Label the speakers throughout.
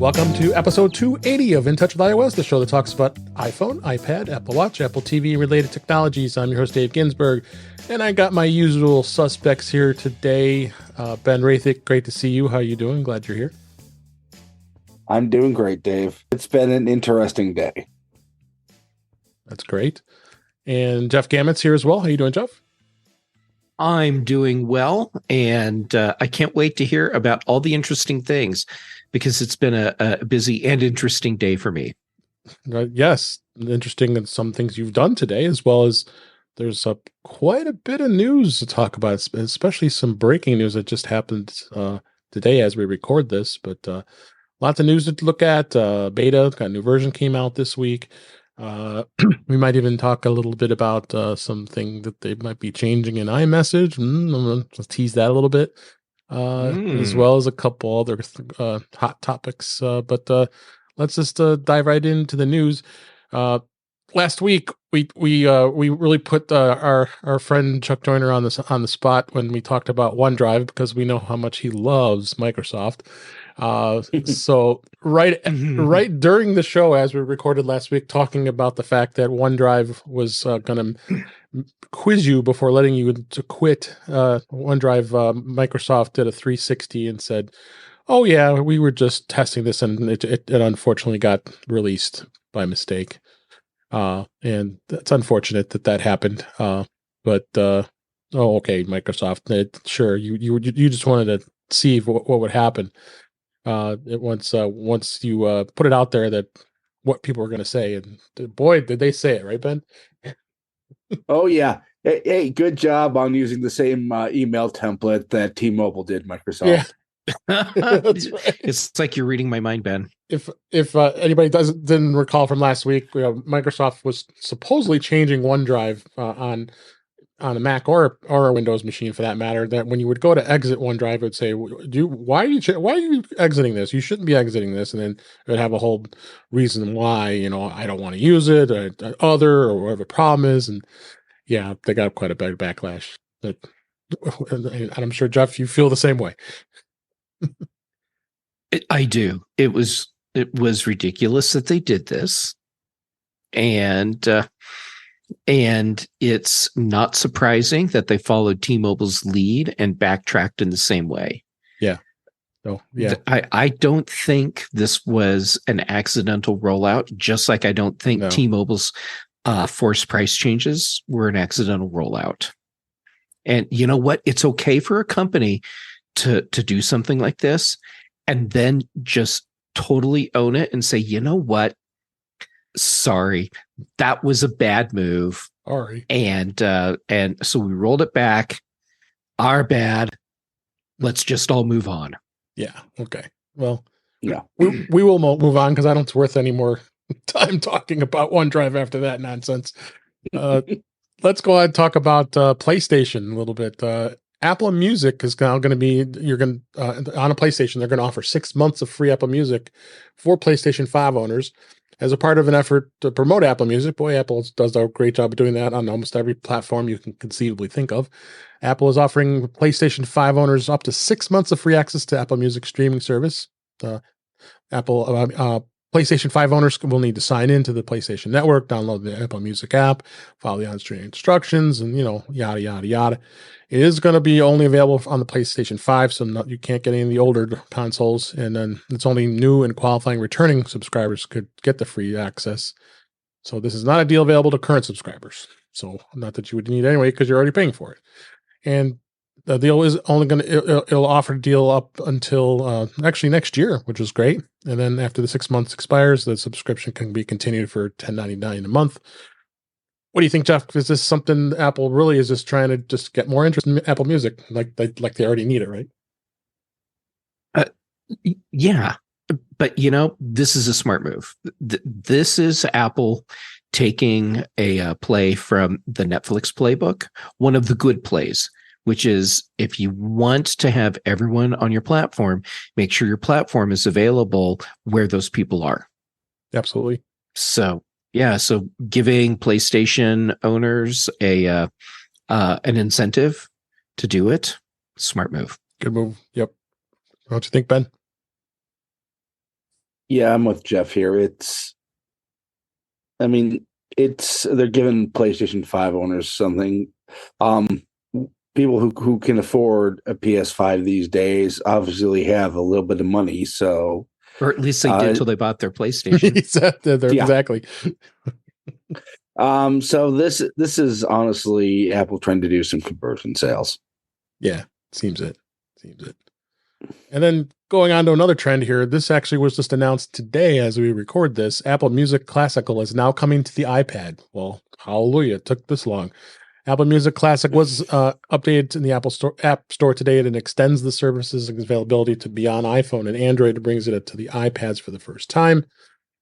Speaker 1: Welcome to episode 280 of In Touch with iOS, the show that talks about iPhone, iPad, Apple Watch, Apple TV, related technologies. I'm your host, Dave Ginsburg, and I got my usual suspects here today. Ben Roethig, great to see you. How you doing? Glad you're here.
Speaker 2: I'm doing great, Dave. It's been an interesting day.
Speaker 1: That's great. And Jeff Gamet's here as well. How you doing, Jeff?
Speaker 3: I'm doing well, and I can't wait to hear about all the interesting things because it's been a busy and interesting day for me.
Speaker 1: Yes, interesting in some things you've done today, as well as there's quite a bit of news to talk about, especially some breaking news that just happened today as we record this. But lots of news to look at. Beta, got a new version came out this week. We might even talk a little bit about something that they might be changing in iMessage. I'm going to tease that a little bit, as well as a couple other hot topics. But let's just dive right into the news. Last week, we really put our friend Chuck Joyner on the spot when we talked about OneDrive, because we know how much he loves Microsoft. So right during the show, as we recorded last week, talking about the fact that OneDrive was going to quiz you before letting you to quit OneDrive, Microsoft did a 360 and said, "Oh yeah, we were just testing this, and it unfortunately got released by mistake." And it's unfortunate that happened. But okay, Microsoft, sure, you just wanted to see what would happen. Once you put it out there that what people were going to say, and boy, did they say it, right, Ben?
Speaker 2: Oh yeah. Hey, good job on using the same email template that T-Mobile did, Microsoft.
Speaker 1: Yeah. That's right.
Speaker 3: It's like you're reading my mind, Ben.
Speaker 1: If anybody didn't recall from last week, Microsoft was supposedly changing OneDrive on a Mac or a Windows machine, for that matter, that when you would go to exit OneDrive, it would say, why are you exiting this? You shouldn't be exiting this. And then it would have a whole reason why, I don't want to use it, or whatever the problem is. And yeah, they got quite a big backlash. And I'm sure, Jeff, you feel the same way.
Speaker 3: I do. It was ridiculous that they did this. And it's not surprising that they followed T-Mobile's lead and backtracked in the same way.
Speaker 1: Yeah. So, yeah.
Speaker 3: I don't think this was an accidental rollout, just like I don't think T-Mobile's forced price changes were an accidental rollout. And you know what? It's okay for a company to do something like this and then just totally own it and say, you know what? Sorry, that was a bad move.
Speaker 1: Sorry.
Speaker 3: And so we rolled it back. Our bad. Let's just all move on.
Speaker 1: Yeah. Okay. Well,
Speaker 2: yeah,
Speaker 1: we will move on, because I don't worth any more time talking about OneDrive after that nonsense. Let's go ahead and talk about PlayStation a little bit. Apple Music is now going to be, on a PlayStation, they're going to offer 6 months of free Apple Music for PlayStation 5 owners as a part of an effort to promote Apple Music. Boy, Apple does a great job of doing that on almost every platform you can conceivably think of. Apple is offering PlayStation 5 owners up to 6 months of free access to Apple Music streaming service. PlayStation 5 owners will need to sign into the PlayStation Network, download the Apple Music app, follow the on-screen instructions, and, yada, yada, yada. It is going to be only available on the PlayStation 5, so you can't get any of the older consoles, and then it's only new and qualifying returning subscribers could get the free access. So this is not a deal available to current subscribers. So not that you would need anyway, because you're already paying for it. And the deal is only it'll offer a deal up until actually next year, which is great. And then after the 6 months expires, the subscription can be continued for $10.99 a month. What do you think, Jeff? Is this something Apple really is just trying to just get more interest in Apple Music, like they already need it, right?
Speaker 3: Yeah, but this is a smart move. This is Apple taking a play from the Netflix playbook, one of the good plays, which is if you want to have everyone on your platform, make sure your platform is available where those people are.
Speaker 1: Absolutely.
Speaker 3: So giving PlayStation owners an incentive to do it, smart move.
Speaker 1: Good move. Yep. What do you think, Ben?
Speaker 2: Yeah, I'm with Jeff here. I mean, they're giving PlayStation 5 owners something. Um, People who can afford a PS5 these days obviously have a little bit of money. So,
Speaker 3: or at least they did till they bought their PlayStation.
Speaker 1: Exactly.
Speaker 2: So this is honestly Apple trying to do some conversion sales.
Speaker 1: Yeah, seems it. And then going on to another trend here, this actually was just announced today as we record this. Apple Music Classical is now coming to the iPad. Well, hallelujah, it took this long. Apple Music Classic was updated in the App Store today, and it extends the service's availability to beyond iPhone and Android. It brings it to the iPads for the first time.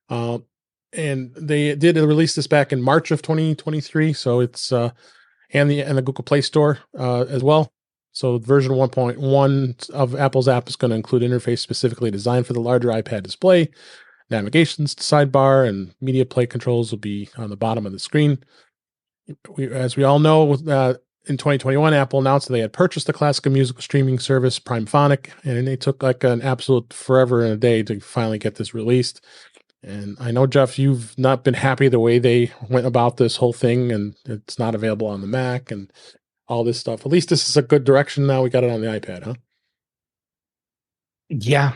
Speaker 1: And they did release this back in March of 2023, so it's and the Google Play Store as well. So version 1.1 of Apple's app is going to include interface specifically designed for the larger iPad display. Navigation's sidebar and media play controls will be on the bottom of the screen. As we all know, in 2021, Apple announced that they had purchased the classical musical streaming service Primephonic, and they took like an absolute forever and a day to finally get this released. And I know, Jeff, you've not been happy the way they went about this whole thing, and it's not available on the Mac and all this stuff. At least this is a good direction now. We got it on the iPad, huh?
Speaker 3: Yeah,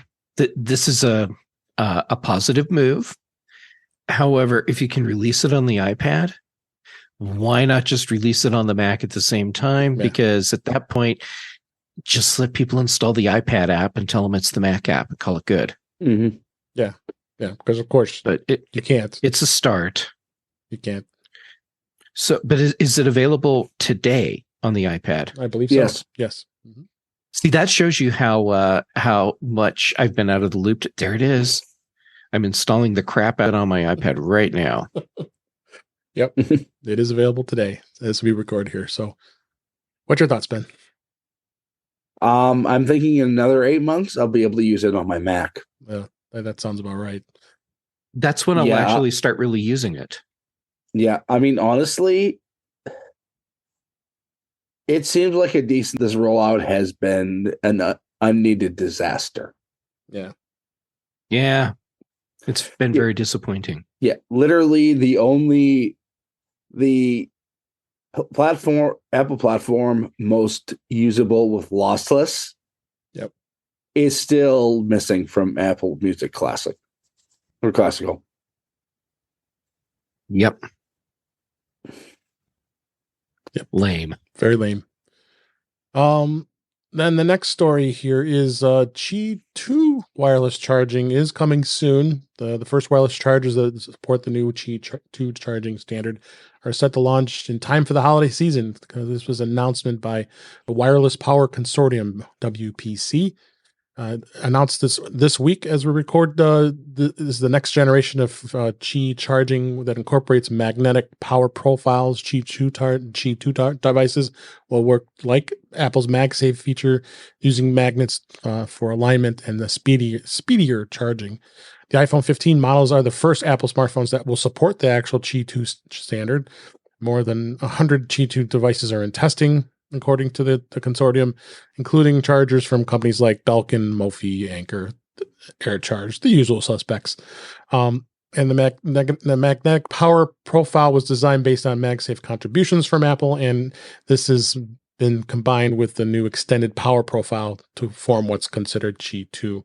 Speaker 3: this is a positive move. However, if you can release it on the iPad, why not just release it on the Mac at the same time? Yeah. Because at that point, just let people install the iPad app and tell them it's the Mac app and call it good.
Speaker 2: Mm-hmm.
Speaker 1: Yeah, because of course,
Speaker 3: but
Speaker 1: you can't.
Speaker 3: It's a start.
Speaker 1: You can't.
Speaker 3: So, but is it available today on the iPad?
Speaker 1: I believe so. Yes.
Speaker 3: Mm-hmm. See, that shows you how much I've been out of the loop. There it is. I'm installing the crap out on my iPad right now.
Speaker 1: Yep, it is available today as we record here. So, what's your thoughts, Ben?
Speaker 2: I'm thinking in another 8 months I'll be able to use it on my Mac.
Speaker 1: That sounds about right.
Speaker 3: That's when I'll actually start really using it.
Speaker 2: Yeah, I mean, honestly, it seems like this rollout has been an unneeded disaster.
Speaker 1: Yeah.
Speaker 3: Yeah. It's been very disappointing.
Speaker 2: Yeah. Literally the Apple platform most usable with lossless is still missing from Apple Music Classic or Classical.
Speaker 3: Yep. Lame.
Speaker 1: Very lame. Then the next story here is Qi 2 wireless charging is coming soon. The first wireless chargers that support the new Qi 2 charging standard are set to launch in time for the holiday season. This was an announcement by the Wireless Power Consortium, WPC. Announced this week as we record. This is the next generation of Qi charging that incorporates magnetic power profiles. Qi 2 devices will work like Apple's MagSafe feature, using magnets for alignment and the speedier charging. The iPhone 15 models are the first Apple smartphones that will support the actual Qi 2 standard. More than 100 Qi 2 devices are in testing, according to the consortium, including chargers from companies like Belkin, Mophie, Anker, AirCharge, the usual suspects. And the magnetic power profile was designed based on MagSafe contributions from Apple, and this has been combined with the new extended power profile to form what's considered Qi 2.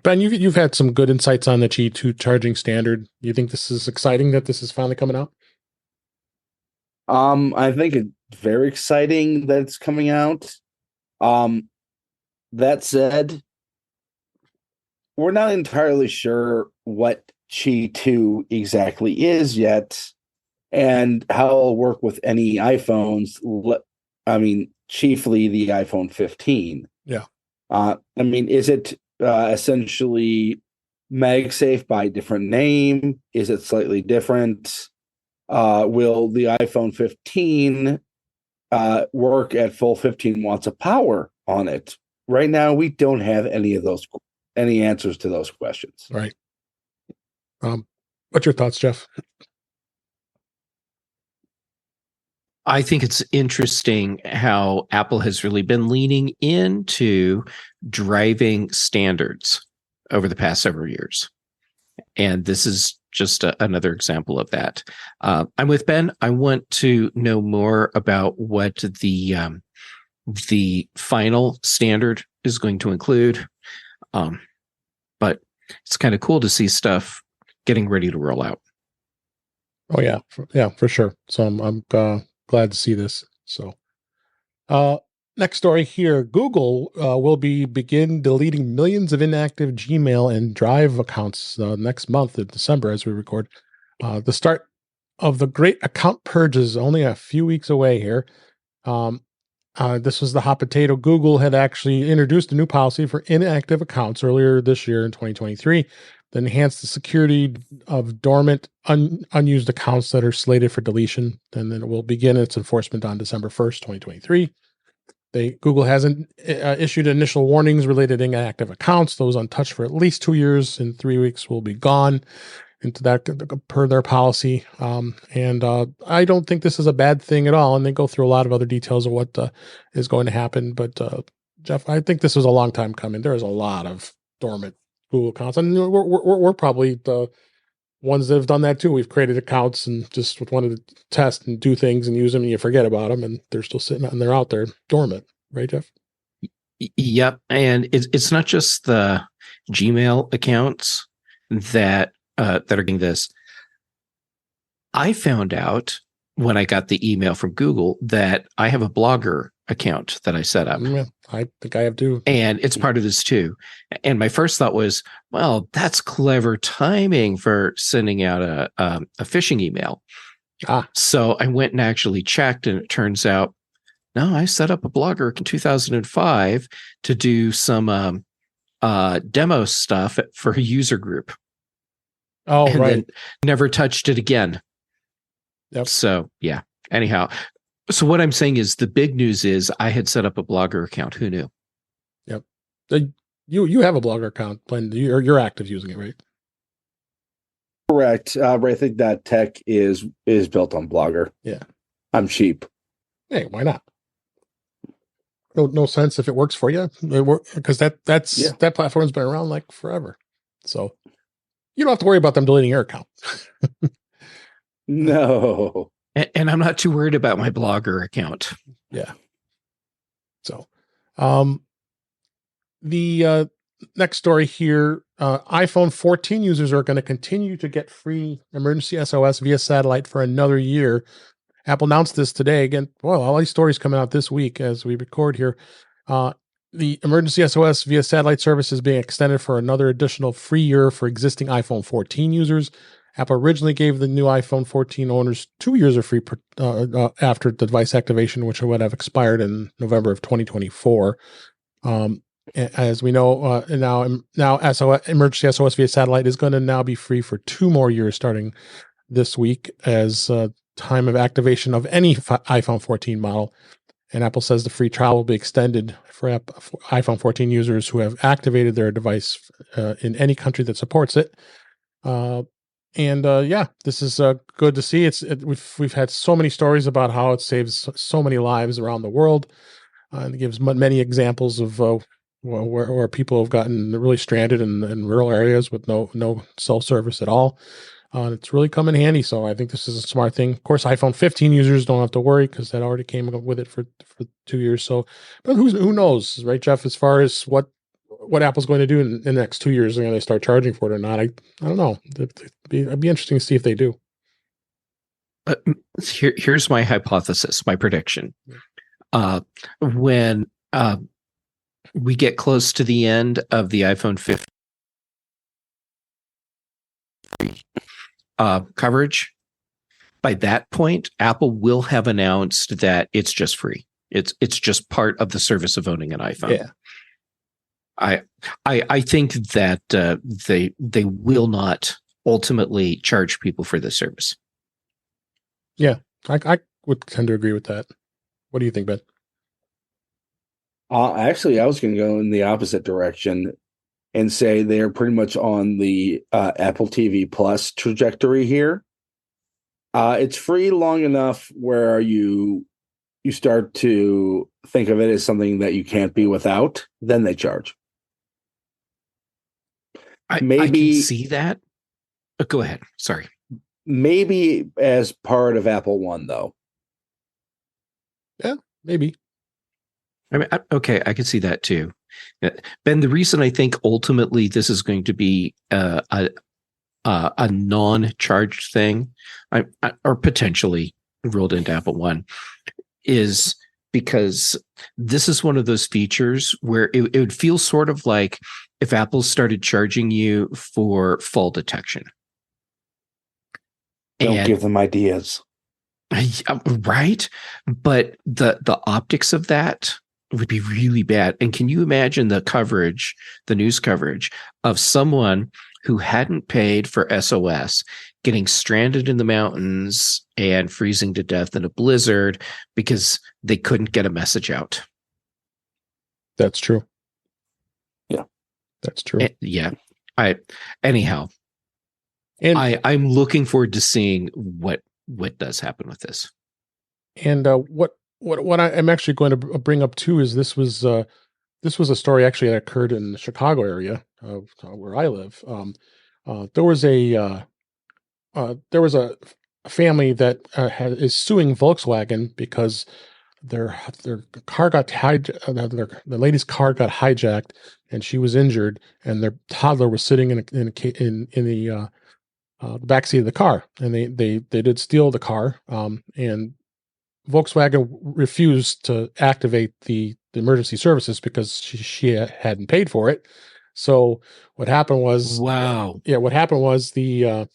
Speaker 1: Ben, you've had some good insights on the Qi 2 charging standard. You think this is exciting that this is finally coming out?
Speaker 2: I think it's very exciting that it's coming out. That said, we're not entirely sure what Qi 2 exactly is yet and how it'll work with any iPhones. I mean, chiefly the iPhone 15.
Speaker 1: Yeah.
Speaker 2: I mean, is it essentially MagSafe by different name? Is it slightly different? Will the iPhone 15 work at full 15 watts of power on it? Right now, we don't have any answers to those questions.
Speaker 1: Right. What's your thoughts, Jeff?
Speaker 3: I think it's interesting how Apple has really been leaning into driving standards over the past several years. And this is just another example of that. I'm with Ben. I want to know more about what the final standard is going to include. But it's kind of cool to see stuff getting ready to roll out.
Speaker 1: Oh yeah, for sure. So I'm glad to see this. So, next story here: Google will begin deleting millions of inactive Gmail and Drive accounts next month in December, as we record. The start of the great account purge is only a few weeks away here. This was the hot potato. Google had actually introduced a new policy for inactive accounts earlier this year in 2023 that enhanced the security of dormant, unused accounts that are slated for deletion. And then it will begin its enforcement on December 1st, 2023. Google hasn't issued initial warnings related to inactive accounts. Those untouched for at least 2 years in 3 weeks will be gone into that per their policy. And I don't think this is a bad thing at all. And they go through a lot of other details of what is going to happen. But Jeff, I think this was a long time coming. There is a lot of dormant Google accounts, and we're probably the ones that have done that too. We've created accounts and just wanted to test and do things and use them, and you forget about them, and they're still sitting and they're out there dormant, right, Jeff?
Speaker 3: Yep, and it's not just the Gmail accounts that are getting this. I found out when I got the email from Google that I have a Blogger account that I set up.
Speaker 1: Yeah, I think I have too.
Speaker 3: And it's part of this too. And my first thought was, well, that's clever timing for sending out a phishing email. So I went and actually checked, and it turns out, no, I set up a Blogger in 2005 to do some demo stuff for a user group.
Speaker 1: Oh,
Speaker 3: and
Speaker 1: right.
Speaker 3: Then never touched it again.
Speaker 1: Yep.
Speaker 3: So, yeah. Anyhow, so what I'm saying is the big news is I had set up a Blogger account. Who knew?
Speaker 1: Yep. You have a Blogger account, and you're active using it, right?
Speaker 2: Correct. I think that tech is built on Blogger.
Speaker 1: Yeah.
Speaker 2: I'm cheap.
Speaker 1: Hey, why not? No sense if it works for you, because that platform's been around like forever. So you don't have to worry about them deleting your account.
Speaker 2: No.
Speaker 3: And I'm not too worried about my Blogger account.
Speaker 1: Yeah. So, the next story here, iPhone 14 users are going to continue to get free emergency SOS via satellite for another year. Apple announced this today. Again, well, all these stories coming out this week as we record here. The emergency SOS via satellite service is being extended for another additional free year for existing iPhone 14 users. Apple originally gave the new iPhone 14 owners 2 years of free after the device activation, which would have expired in November of 2024. As we know, now emergency SOS via satellite is going to now be free for 2 more years starting this week as time of activation of any iPhone 14 model. And Apple says the free trial will be extended for iPhone 14 users who have activated their device in any country that supports it. This is good to see. We've had so many stories about how it saves so many lives around the world, and it gives many examples of where people have gotten really stranded in rural areas with no cell service at all. It's really come in handy, so I think this is a smart thing. Of course, iPhone 15 users don't have to worry because that already came with it for 2 years. So, but who knows, right, Jeff? As far as what Apple's going to do in the next 2 years, are they going to start charging for it or not? I don't know. It'd be interesting to see if they do.
Speaker 3: Here's my hypothesis, my prediction. When we get close to the end of the iPhone 15 coverage, by that point, Apple will have announced that it's just free. It's just part of the service of owning an iPhone.
Speaker 1: Yeah.
Speaker 3: I think that they will not ultimately charge people for this service.
Speaker 1: Yeah, I would tend to agree with that. What do you think, Ben?
Speaker 2: Actually, I was going to go in the opposite direction and say they're pretty much on the Apple TV Plus trajectory here. It's free long enough where you start to think of it as something that you can't be without. Then they charge.
Speaker 3: I can see that. Go ahead. Sorry.
Speaker 2: Maybe as part of Apple One, though.
Speaker 1: Yeah, maybe.
Speaker 3: I mean, okay, I could see that too. Ben, the reason I think ultimately this is going to be a non-charged thing, or potentially rolled into Apple One, is because this is one of those features where it would feel sort of like if Apple started charging you for fall detection.
Speaker 2: Don't give them ideas.
Speaker 3: Right? But the optics of that would be really bad. And can you imagine the coverage, the news coverage of someone who hadn't paid for SOS getting stranded in the mountains and freezing to death in a blizzard because they couldn't get a message out?
Speaker 1: That's true.
Speaker 2: Yeah,
Speaker 1: that's true.
Speaker 3: Yeah. Anyhow, and I'm looking forward to seeing what does happen with this.
Speaker 1: And what I'm actually going to bring up too is this was a story actually that occurred in the Chicago area where I live. There was a family that is suing Volkswagen because their car got the lady's car got hijacked and she was injured, and their toddler was sitting in the backseat of the car, and they did steal the car, and Volkswagen refused to activate the emergency services because she hadn't paid for it. So what happened was,
Speaker 3: wow,
Speaker 1: what happened was the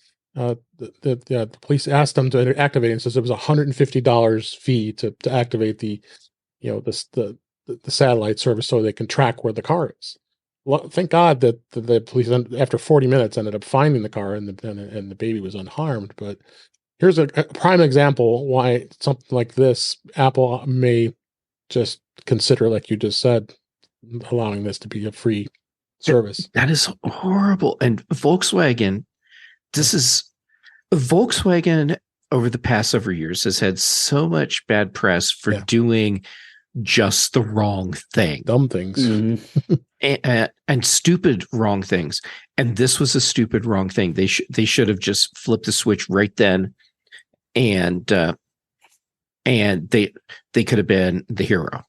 Speaker 1: police asked them to activate it, and says it was $150 fee to activate the satellite service so they can track where the car is. Well, thank God that the police, after 40 minutes, ended up finding the car, and the baby was unharmed. But here's a prime example why something like this, Apple may just consider, like you just said, allowing this to be a free service.
Speaker 3: That is horrible. And Volkswagen over the past several years has had so much bad press for doing just the wrong thing.
Speaker 1: Dumb things.
Speaker 2: Mm-hmm.
Speaker 3: And stupid wrong things. And this was a stupid wrong thing. They should have just flipped the switch right then, and they could have been the hero.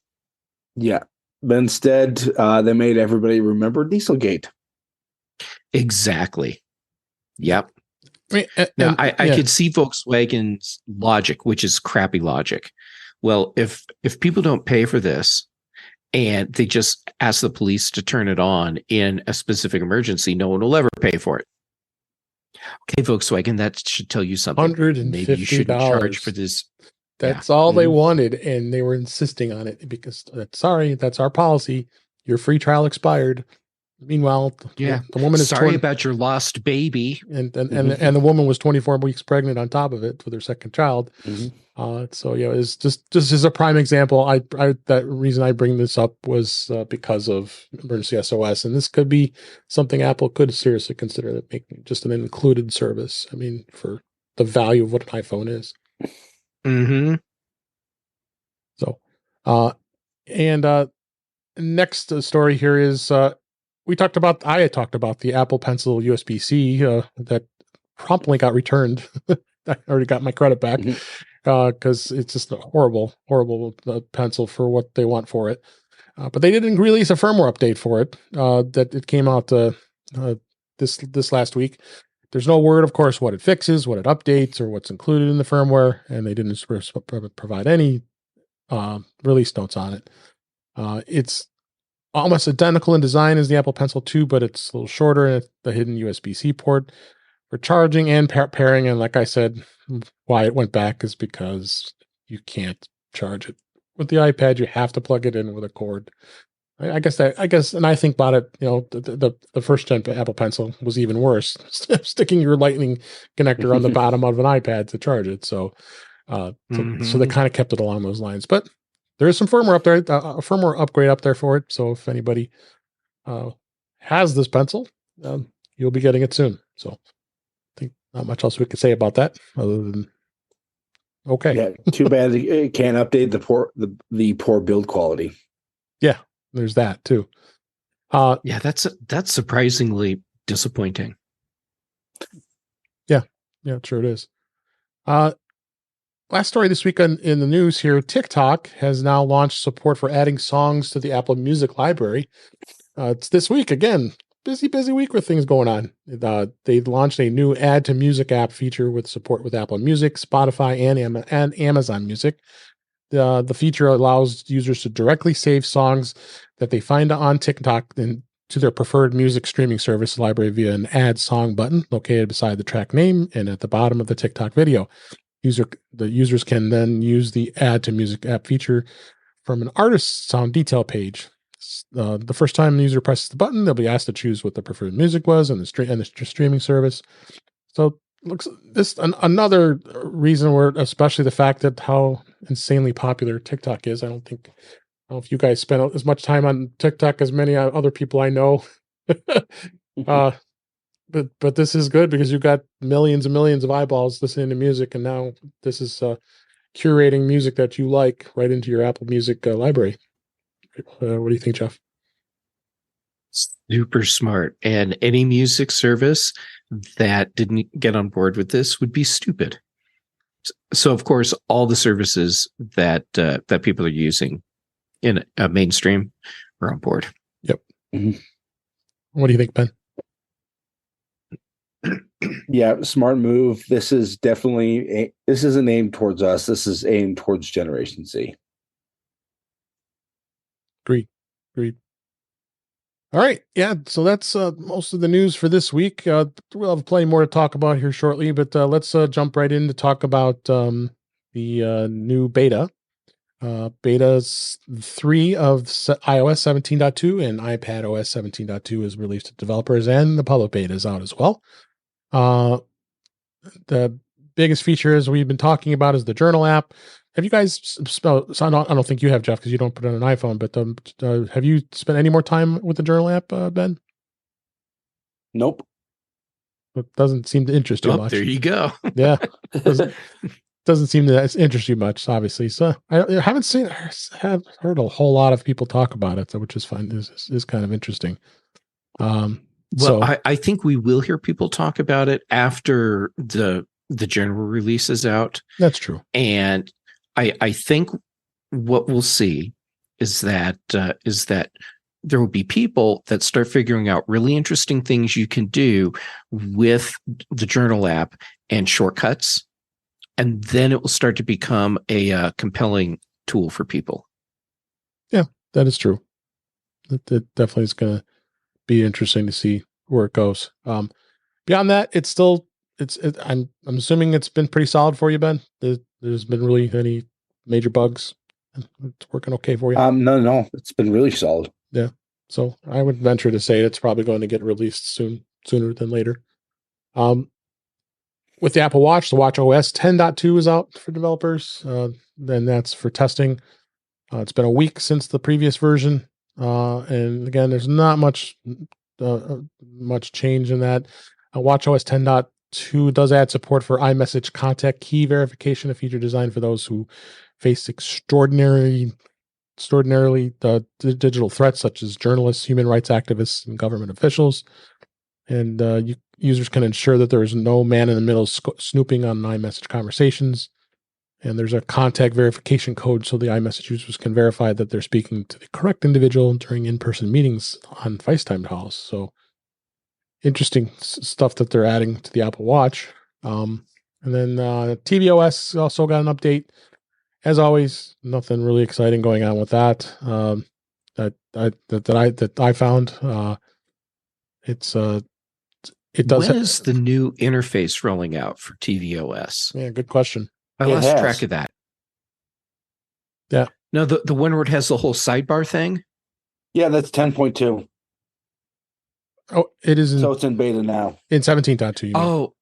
Speaker 2: Yeah. But instead, they made everybody remember Dieselgate.
Speaker 3: Exactly. Yep.
Speaker 1: Now,
Speaker 3: I could see Volkswagen's logic, which is crappy logic. Well, if people don't pay for this and they just ask the police to turn it on in a specific emergency, no one will ever pay for it. Okay, Volkswagen, that should tell you something.
Speaker 1: $150.
Speaker 3: Maybe you shouldn't charge for this.
Speaker 1: That's all they wanted, and they were insisting on it because, sorry, that's our policy. Your free trial expired. Meanwhile, the woman is
Speaker 3: sorry about your lost baby,
Speaker 1: and the woman was 24 weeks pregnant on top of it with her second child.
Speaker 2: Mm-hmm.
Speaker 1: So it's just as a prime example. I that reason I bring this up was because of emergency SOS, and this could be something Apple could seriously consider, that making just an included service. I mean, for the value of what an iPhone is.
Speaker 3: Mm-hmm.
Speaker 1: So, next story here is I talked about the Apple Pencil USB-C that promptly got returned. I already got my credit back because it's just a horrible pencil for what they want for it. But they didn't release a firmware update for it. That it came out this last week. There's no word, of course, what it fixes, what it updates, or what's included in the firmware, and they didn't provide any release notes on it. It's almost identical in design as the Apple Pencil 2, but it's a little shorter, and the hidden USB-C port for charging and pairing. And like I said, why it went back is because you can't charge it with the iPad. You have to plug it in with a cord. I guess, and I think about it, the first gen Apple Pencil was even worse, sticking your Lightning connector on the bottom of an iPad to charge it. So they kind of kept it along those lines. But there is some firmware up there, a firmware upgrade up there for it. So if anybody has this pencil, you'll be getting it soon. So I think not much else we could say about that other than okay.
Speaker 2: Yeah, too bad it can't update the poor build quality.
Speaker 1: Yeah, there's that too.
Speaker 3: That's surprisingly disappointing.
Speaker 1: Yeah, sure it is. Last story this week in the news here, TikTok has now launched support for adding songs to the Apple Music library. It's this week again. Busy week with things going on. They launched a new add to music app feature with support with Apple Music, Spotify, and Amazon Music. The feature allows users to directly save songs that they find on TikTok and to their preferred music streaming service library via an add song button located beside the track name and at the bottom of the TikTok video. The users can then use the add to music app feature from an artist's sound detail page. The first time the user presses the button, they'll be asked to choose what the preferred music was and the streaming service. So looks this another reason where, especially the fact that how insanely popular TikTok is. I don't know if you guys spend as much time on TikTok as many other people I know. But this is good because you've got millions and millions of eyeballs listening to music, and now this is curating music that you like right into your Apple Music library. What do you think, Jeff?
Speaker 3: Super smart. And any music service that didn't get on board with this would be stupid. So, of course, all the services that people are using in mainstream are on board.
Speaker 1: Yep. Mm-hmm. What do you think, Ben?
Speaker 2: Yeah, smart move. This is definitely this isn't aimed towards us. This is aimed towards Generation Z.
Speaker 1: Agreed. All right. Yeah. So that's most of the news for this week. We'll have plenty more to talk about here shortly, but let's jump right in to talk about the new beta. Beta 3 of iOS 17.2 and iPad OS 17.2 is released to developers, and the public beta is out as well. The biggest feature, as we've been talking about, is the Journal app. Have you guys spelled? So I don't think you have, Jeff, because you don't put it on an iPhone. But have you spent any more time with the Journal app, Ben?
Speaker 2: Nope.
Speaker 1: It doesn't seem to interest you much.
Speaker 3: There you go.
Speaker 1: Yeah, doesn't seem to interest you much, obviously. So I haven't heard a whole lot of people talk about it, which is fun. Is kind of interesting.
Speaker 3: I think we will hear people talk about it after the general release is out.
Speaker 1: That's true.
Speaker 3: And I think what we'll see is that there will be people that start figuring out really interesting things you can do with the Journal app and shortcuts, and then it will start to become a compelling tool for people.
Speaker 1: Yeah, that is true. It definitely is going to be interesting to see where it goes. Beyond that, I'm assuming it's been pretty solid for you, Ben. There's been really any major bugs. It's working okay for you.
Speaker 2: No, it's been really solid.
Speaker 1: Yeah. So I would venture to say it's probably going to get released sooner than later. With the Apple Watch, the Watch OS 10.2 is out for developers. Then that's for testing. It's been a week since the previous version. And again, there's not much change in that. Watch OS 10.2 does add support for iMessage contact key verification, a feature designed for those who face extraordinarily digital threats such as journalists, human rights activists, and government officials. And users can ensure that there is no man-in-the-middle snooping on iMessage conversations. And there's a contact verification code so the iMessage users can verify that they're speaking to the correct individual during in-person meetings on FaceTime calls. So interesting stuff that they're adding to the Apple Watch. And then tvOS also got an update. As always, nothing really exciting going on with that. That I found. It does.
Speaker 3: When is the new interface rolling out for tvOS?
Speaker 1: Yeah, good question.
Speaker 3: I lost track of that.
Speaker 1: Yeah.
Speaker 3: No, the one where it has the whole sidebar thing?
Speaker 2: Yeah, that's 10.2.
Speaker 1: Oh, it is.
Speaker 2: So it's in beta now.
Speaker 1: In 17.2.
Speaker 3: Oh,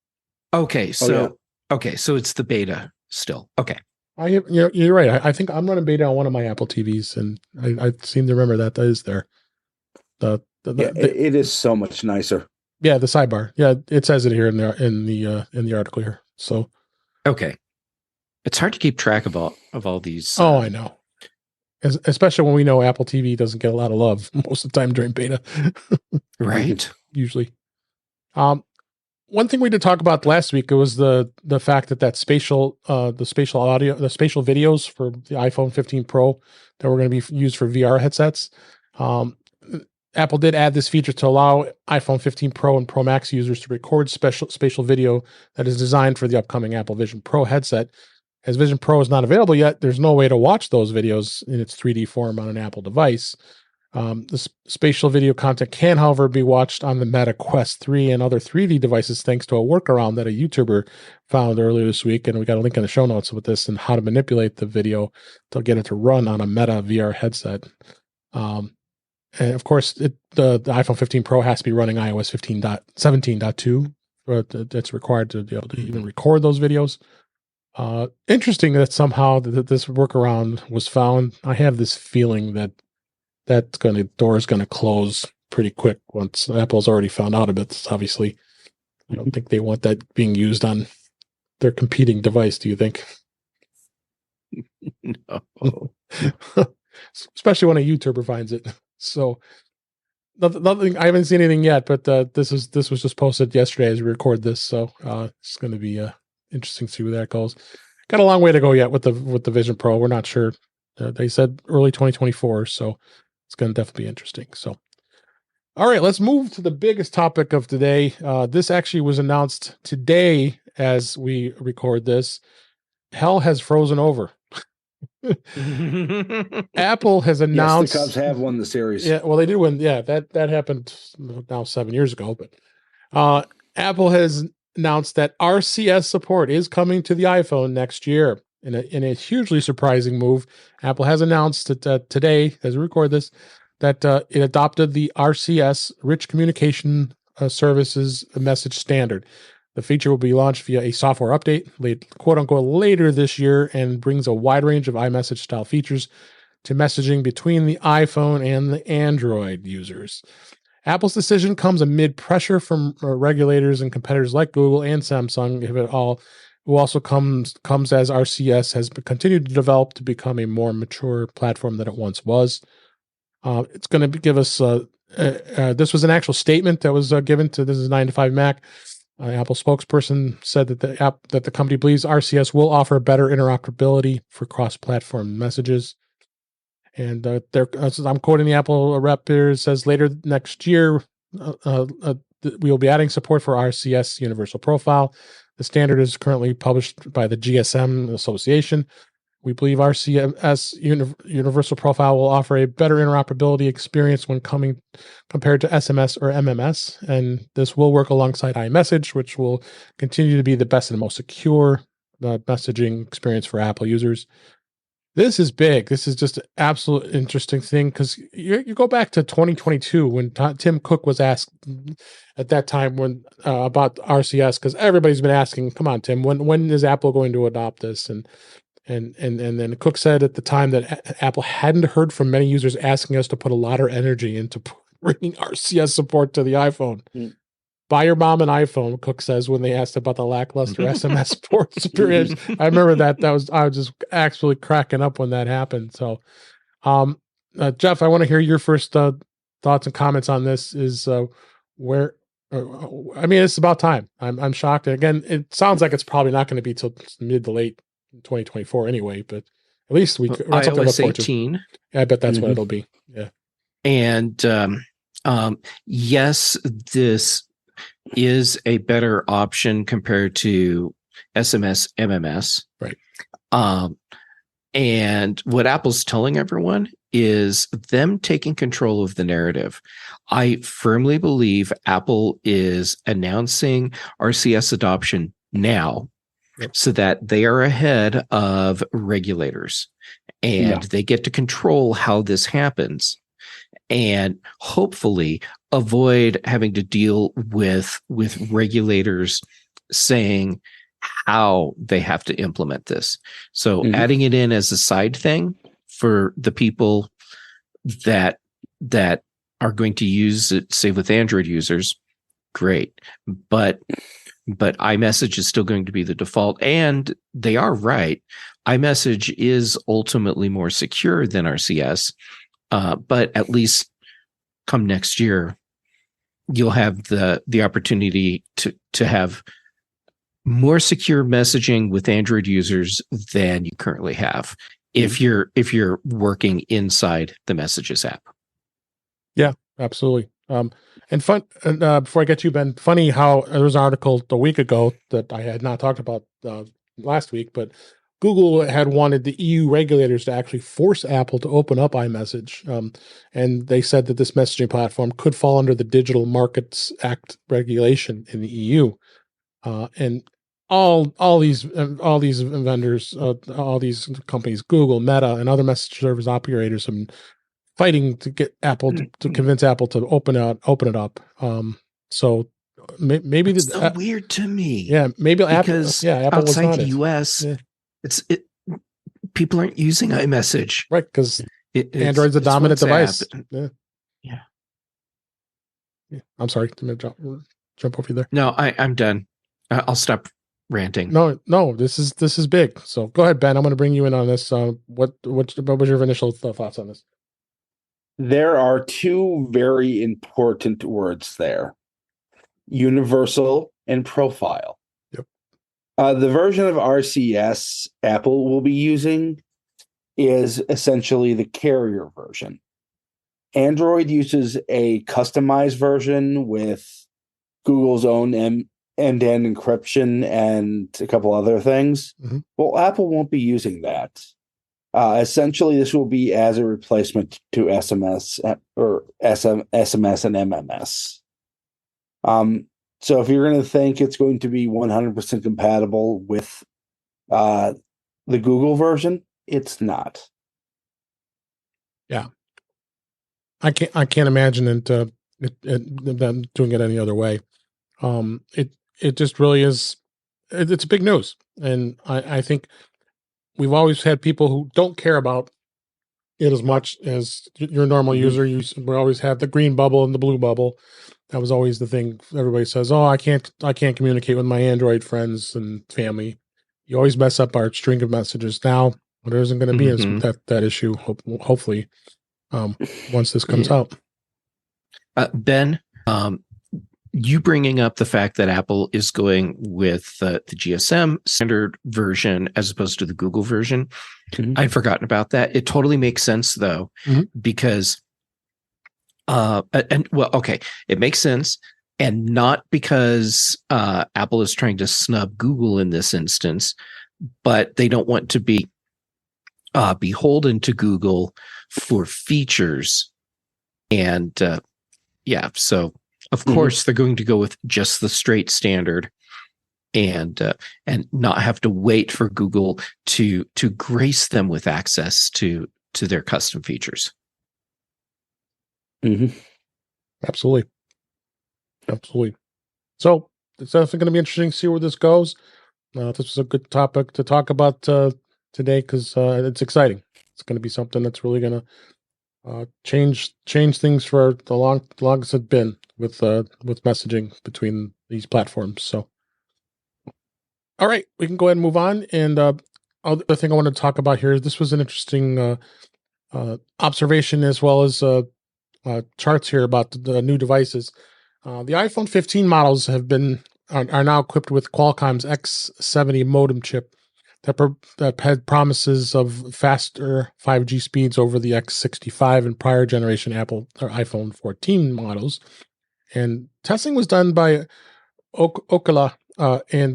Speaker 3: okay. So it's the beta still. Okay.
Speaker 1: You're right. I think I'm running beta on one of my Apple TVs, and I seem to remember that is there.
Speaker 2: It is so much nicer.
Speaker 1: Yeah, the sidebar. Yeah, it says it here in the article here. So
Speaker 3: okay. It's hard to keep track of all these.
Speaker 1: Oh, I know. Especially when we know Apple TV doesn't get a lot of love most of the time during beta.
Speaker 3: Right.
Speaker 1: Usually. one thing we did talk about last week, it was the fact that spatial the spatial audio, the spatial videos for the iPhone 15 Pro that were going to be used for VR headsets. Apple did add this feature to allow iPhone 15 Pro and Pro Max users to record spatial video that is designed for the upcoming Apple Vision Pro headset. As Vision Pro is not available yet, there's no way to watch those videos in its 3D form on an Apple device. The spatial video content can, however, be watched on the Meta Quest 3 and other 3D devices thanks to a workaround that a YouTuber found earlier this week. And we got a link in the show notes with this and how to manipulate the video to get it to run on a Meta VR headset. And of course, the iPhone 15 Pro has to be running iOS 15.17.2. That's required to be able to even record those videos. Interesting that somehow this workaround was found. I have this feeling that door is going to close pretty quick once Apple's already found out of it. Obviously, I don't think they want that being used on their competing device. Do you think?
Speaker 3: No.
Speaker 1: Especially when a YouTuber finds it. So nothing. I haven't seen anything yet, but this was just posted yesterday as we record this. So it's going to be interesting to see where that goes. Got a long way to go yet with the Vision Pro. We're not sure. They said early 2024, so it's going to definitely be interesting. So, all right, let's move to the biggest topic of today. This actually was announced today as we record this. Hell has frozen over. Apple has announced.
Speaker 2: Yes, the Cubs have won the series.
Speaker 1: Yeah, well, they did win. Yeah, that happened now 7 years ago. But Apple has announced that RCS support is coming to the iPhone next year. In a hugely surprising move, Apple has announced that today, as we record this, that it adopted the RCS Rich Communication Services message standard. The feature will be launched via a software update, quote unquote, later this year, and brings a wide range of iMessage style features to messaging between the iPhone and the Android users. Apple's decision comes amid pressure from regulators and competitors like Google and Samsung, if at all, who also comes as RCS has continued to develop to become a more mature platform than it once was. It's going to give us, this was an actual statement that was given to, this is 9 to 5 Mac. Apple spokesperson said that the company believes RCS will offer better interoperability for cross-platform messages. And I'm quoting the Apple rep here. It says later next year, we will be adding support for RCS Universal Profile. The standard is currently published by the GSM Association. We believe RCS Universal Profile will offer a better interoperability experience when compared to SMS or MMS, and this will work alongside iMessage, which will continue to be the best and most secure messaging experience for Apple users. This is big. This is just an absolute interesting thing because you go back to 2022 when Tim Cook was asked at that time about RCS, because everybody's been asking, "Come on, Tim, when is Apple going to adopt this?" And then Cook said at the time that Apple hadn't heard from many users asking us to put a lot of energy into bringing RCS support to the iPhone. Buy your mom an iPhone, Cook says, when they asked about the lackluster SMS support experience. I remember that. I was just actually cracking up when that happened. So, Jeff, I want to hear your first thoughts and comments on this. It's about time. I'm shocked. Again, it sounds like it's probably not going to be till mid to late 2024 anyway, but at least that's something to look forward 18. To. Yeah, I bet that's what it'll be. Yeah.
Speaker 3: And yes, this is a better option compared to SMS, MMS.
Speaker 1: Right.
Speaker 3: And what Apple's telling everyone is them taking control of the narrative. I firmly believe Apple is announcing RCS adoption now, so that they are ahead of regulators and they get to control how this happens and hopefully avoid having to deal with regulators saying how they have to implement this. So adding it in as a side thing for the people that are going to use it, say with Android users, great. But iMessage is still going to be the default. And they are right. iMessage is ultimately more secure than RCS. But at least come next year, you'll have the opportunity to have more secure messaging with Android users than you currently have if you're working inside the Messages app.
Speaker 1: Yeah, absolutely. And fun. Before I get to you, Ben, funny how there was an article a week ago that I had not talked about last week, but Google had wanted the EU regulators to actually force Apple to open up iMessage, and they said that this messaging platform could fall under the Digital Markets Act regulation in the EU, and all these vendors, all these companies, Google, Meta, and other message service operators have been fighting to get Apple to convince Apple to open it up. So maybe
Speaker 3: it's so weird to me.
Speaker 1: Yeah, maybe
Speaker 3: because
Speaker 1: Apple was
Speaker 3: outside
Speaker 1: not
Speaker 3: the US, people aren't using iMessage,
Speaker 1: right? Because Android's a dominant device.
Speaker 3: Yeah.
Speaker 1: I'm sorry to jump over you there.
Speaker 3: No, I'm done. I'll stop ranting.
Speaker 1: No, this is big. So go ahead, Ben. I'm going to bring you in on this. What was your initial thoughts on this?
Speaker 2: There are two very important words there: universal and profile.
Speaker 1: Yep.
Speaker 2: The version of RCS Apple will be using is essentially the carrier version. Android uses a customized version with Google's own end-to-end encryption and a couple other things.
Speaker 1: Mm-hmm.
Speaker 2: Well, Apple won't be using that. Essentially, this will be as a replacement to SMS or SMS and MMS. So if you're going to think it's going to be 100% compatible with the Google version, it's not.
Speaker 1: Yeah, I can't imagine them doing it any other way. It just really is. It's big news, and I think we've always had people who don't care about it as much as your normal user. We always have the green bubble and the blue bubble. That was always the thing. Everybody says, "Oh, I can't communicate with my Android friends and family." You always mess up our string of messages. Now there isn't going to be that issue. Hopefully, once this comes out.
Speaker 3: Ben, you bringing up the fact that Apple is going with the GSM standard version as opposed to the Google version. I'd forgotten about that. It totally makes sense though, because, it makes sense. And not because Apple is trying to snub Google in this instance, but they don't want to be beholden to Google for features. And so of course they're going to go with just the straight standard and not have to wait for Google to grace them with access to their custom features.
Speaker 1: Absolutely. So it's definitely going to be interesting to see where this goes. This was a good topic to talk about today because it's exciting. It's going to be something that's really going to change things for the longest it's been with messaging between these platforms. So, all right, we can go ahead and move on. And other thing I want to talk about here is this was an interesting observation as well as charts here about the new devices. The iPhone 15 models are now equipped with Qualcomm's X70 modem chip that had promises of faster 5G speeds over the X65 and prior generation Apple or iPhone 14 models. And testing was done by Okla, and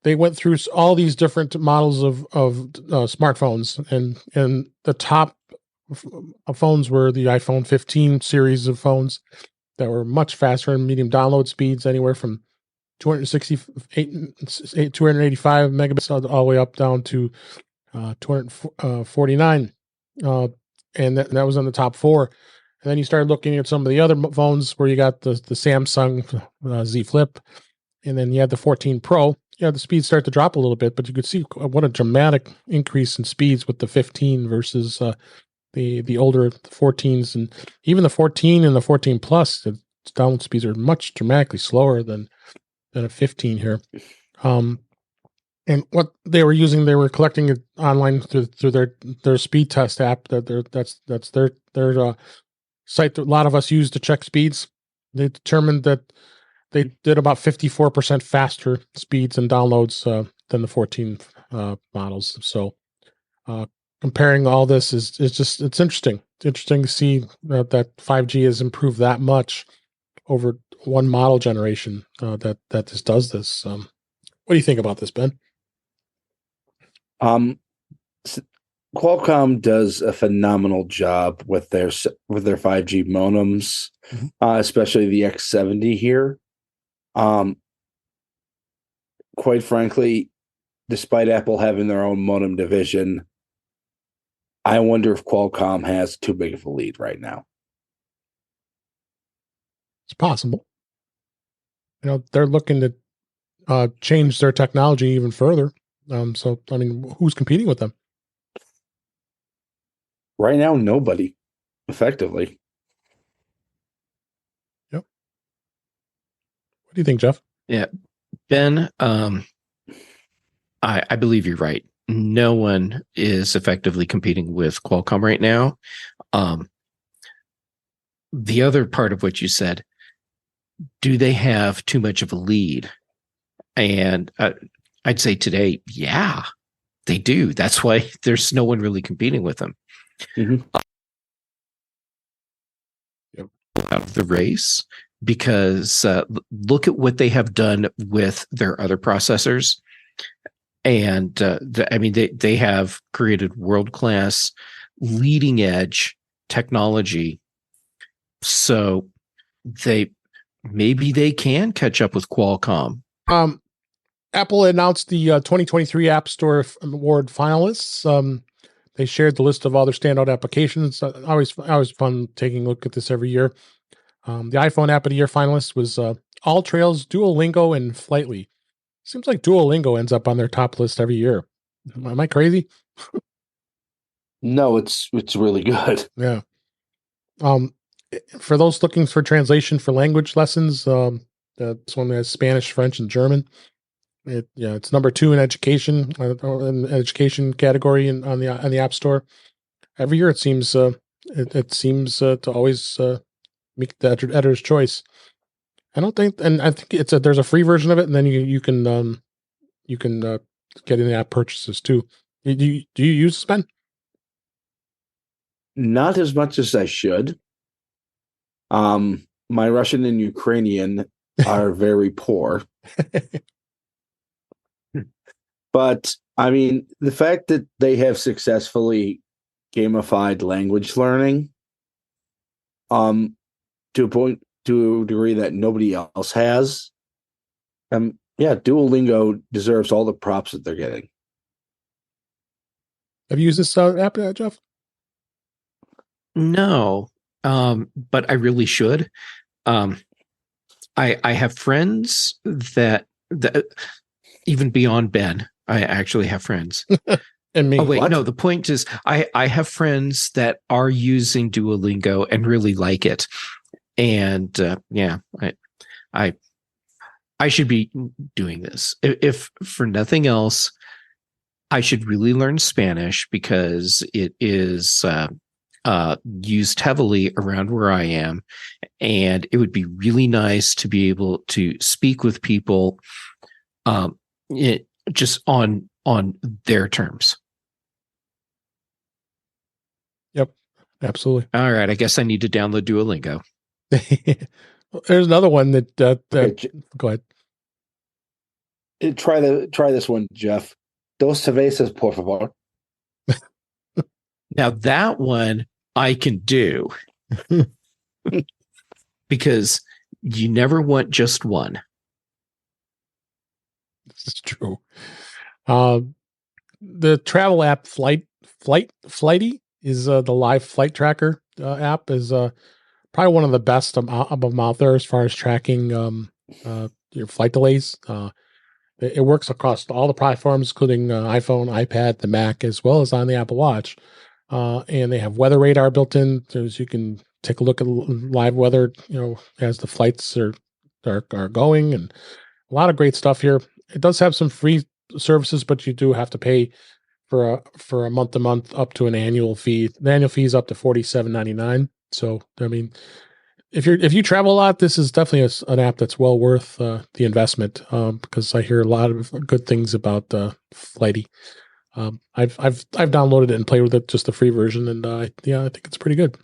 Speaker 1: they went through all these different models of smartphones, and the top phones were the iPhone 15 series of phones that were much faster and medium download speeds, anywhere from 285 megabits all the way up down to 249, and that was on the top four. And then you started looking at some of the other phones where you got the Samsung Z Flip, and then you had the 14 Pro. Yeah, the speeds start to drop a little bit, but you could see what a dramatic increase in speeds with the 15 versus the older 14s, and even the 14 and the 14 Plus. The download speeds are much dramatically slower than a 15 here. And what they were using, they were collecting it online through their speed test app. That's their site that a lot of us use to check speeds. They determined that they did about 54% faster speeds and downloads than the 14 models. So comparing all this is just it's interesting. It's interesting to see that 5G has improved that much over one model generation that this does this. What do you think about this, Ben?
Speaker 2: Qualcomm does a phenomenal job with their 5G modems, especially the X70 here. Quite frankly, despite Apple having their own modem division, I wonder if Qualcomm has too big of a lead right now.
Speaker 1: It's possible. They're looking to change their technology even further. So, I mean, who's competing with them?
Speaker 2: Right now, nobody, effectively.
Speaker 1: Yep. What do you think, Jeff?
Speaker 3: Yeah, Ben, I believe you're right. No one is effectively competing with Qualcomm right now. The other part of what you said, do they have too much of a lead? And I'd say today, yeah, they do. That's why there's no one really competing with them. Out of the race, because look at what they have done with their other processors. And they have created world-class, leading-edge technology. So maybe they can catch up with Qualcomm.
Speaker 1: Apple announced the 2023 App Store Award finalists. They shared the list of all their standout applications. Always fun taking a look at this every year. The iPhone App of the Year finalist was All Trails, Duolingo, and Flightly. Seems like Duolingo ends up on their top list every year. Am I crazy?
Speaker 2: No, it's really good.
Speaker 1: Yeah. For those looking for translation for language lessons, this one has Spanish, French, and German. It's number 2 in education, in the education category on the App Store. Every year, it seems it seems to always make the editor's choice. I think there's a free version of it, and then you can get in-app purchases too. Do you use Ben?
Speaker 2: Not as much as I should. My Russian and Ukrainian are very poor. But I mean, the fact that they have successfully gamified language learning, to a degree that nobody else has, Duolingo deserves all the props that they're getting.
Speaker 1: Have you used this app, Jeff?
Speaker 3: No, but I really should. I have friends that even beyond Ben, I actually have friends.
Speaker 1: And me.
Speaker 3: Oh wait,
Speaker 2: what?
Speaker 3: no. The point is, I have friends that are using Duolingo and really like it, and I should be doing this. If for nothing else, I should really learn Spanish because it is used heavily around where I am, and it would be really nice to be able to speak with people just on their terms.
Speaker 1: Yep, absolutely.
Speaker 3: All right, I guess I need to download Duolingo.
Speaker 1: There's another one that
Speaker 2: Okay,
Speaker 1: go ahead.
Speaker 2: Try this one, Jeff. Dos cervezas, por favor.
Speaker 3: Now that one I can do because you never want just one.
Speaker 1: This is true. The travel app Flighty is the live flight tracker app is probably one of the best of them out there as far as tracking your flight delays. It works across all the platforms, including iPhone, iPad, the Mac, as well as on the Apple Watch. And they have weather radar built in, so you can take a look at live weather, as the flights are going, and a lot of great stuff here. It does have some free services, but you do have to pay for a month to month up to an annual fee. The annual fee is up to $47.99. So, I mean, if you travel a lot, this is definitely an app that's well worth the investment, because I hear a lot of good things about Flighty. I've downloaded it and played with it, just the free version, and I think it's pretty good.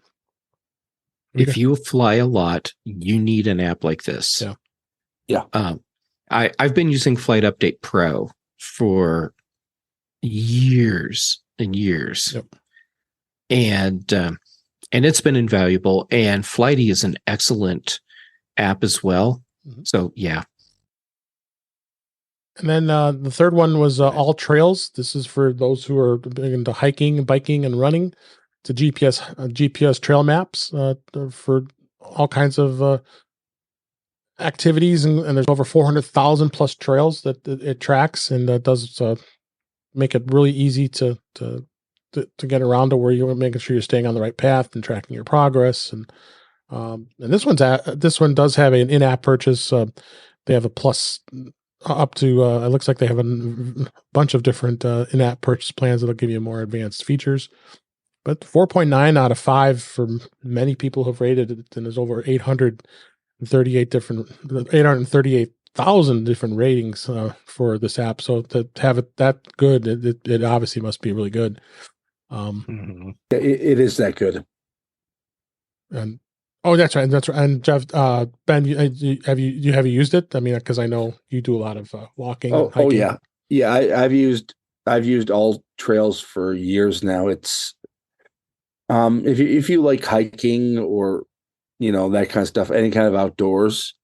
Speaker 3: If you fly a lot, you need an app like this.
Speaker 2: Yeah.
Speaker 3: I've been using Flight Update Pro for years and years.
Speaker 1: Yep.
Speaker 3: And it's been invaluable. And Flighty is an excellent app as well. Mm-hmm. So, yeah.
Speaker 1: And then the third one was All Trails. This is for those who are into hiking, biking, and running. It's a GPS trail maps for all kinds of activities, and there's over 400,000 plus trails that it tracks, and that does make it really easy to get around to where you're making sure you're staying on the right path and tracking your progress. And this one does have an in-app purchase. They have a plus up to it looks like they have a bunch of different in-app purchase plans that'll give you more advanced features. But 4.9 out of 5 for many people have rated it, and there's over 838,000 different ratings for this app. So to have it that good, it obviously must be really good.
Speaker 2: It is that good.
Speaker 1: And that's right. And Jeff, Ben, have you used it? I mean, because I know you do a lot of walking. And hiking.
Speaker 2: Yeah. I've used All Trails for years now. It's if you like hiking or that kind of stuff, any kind of outdoors,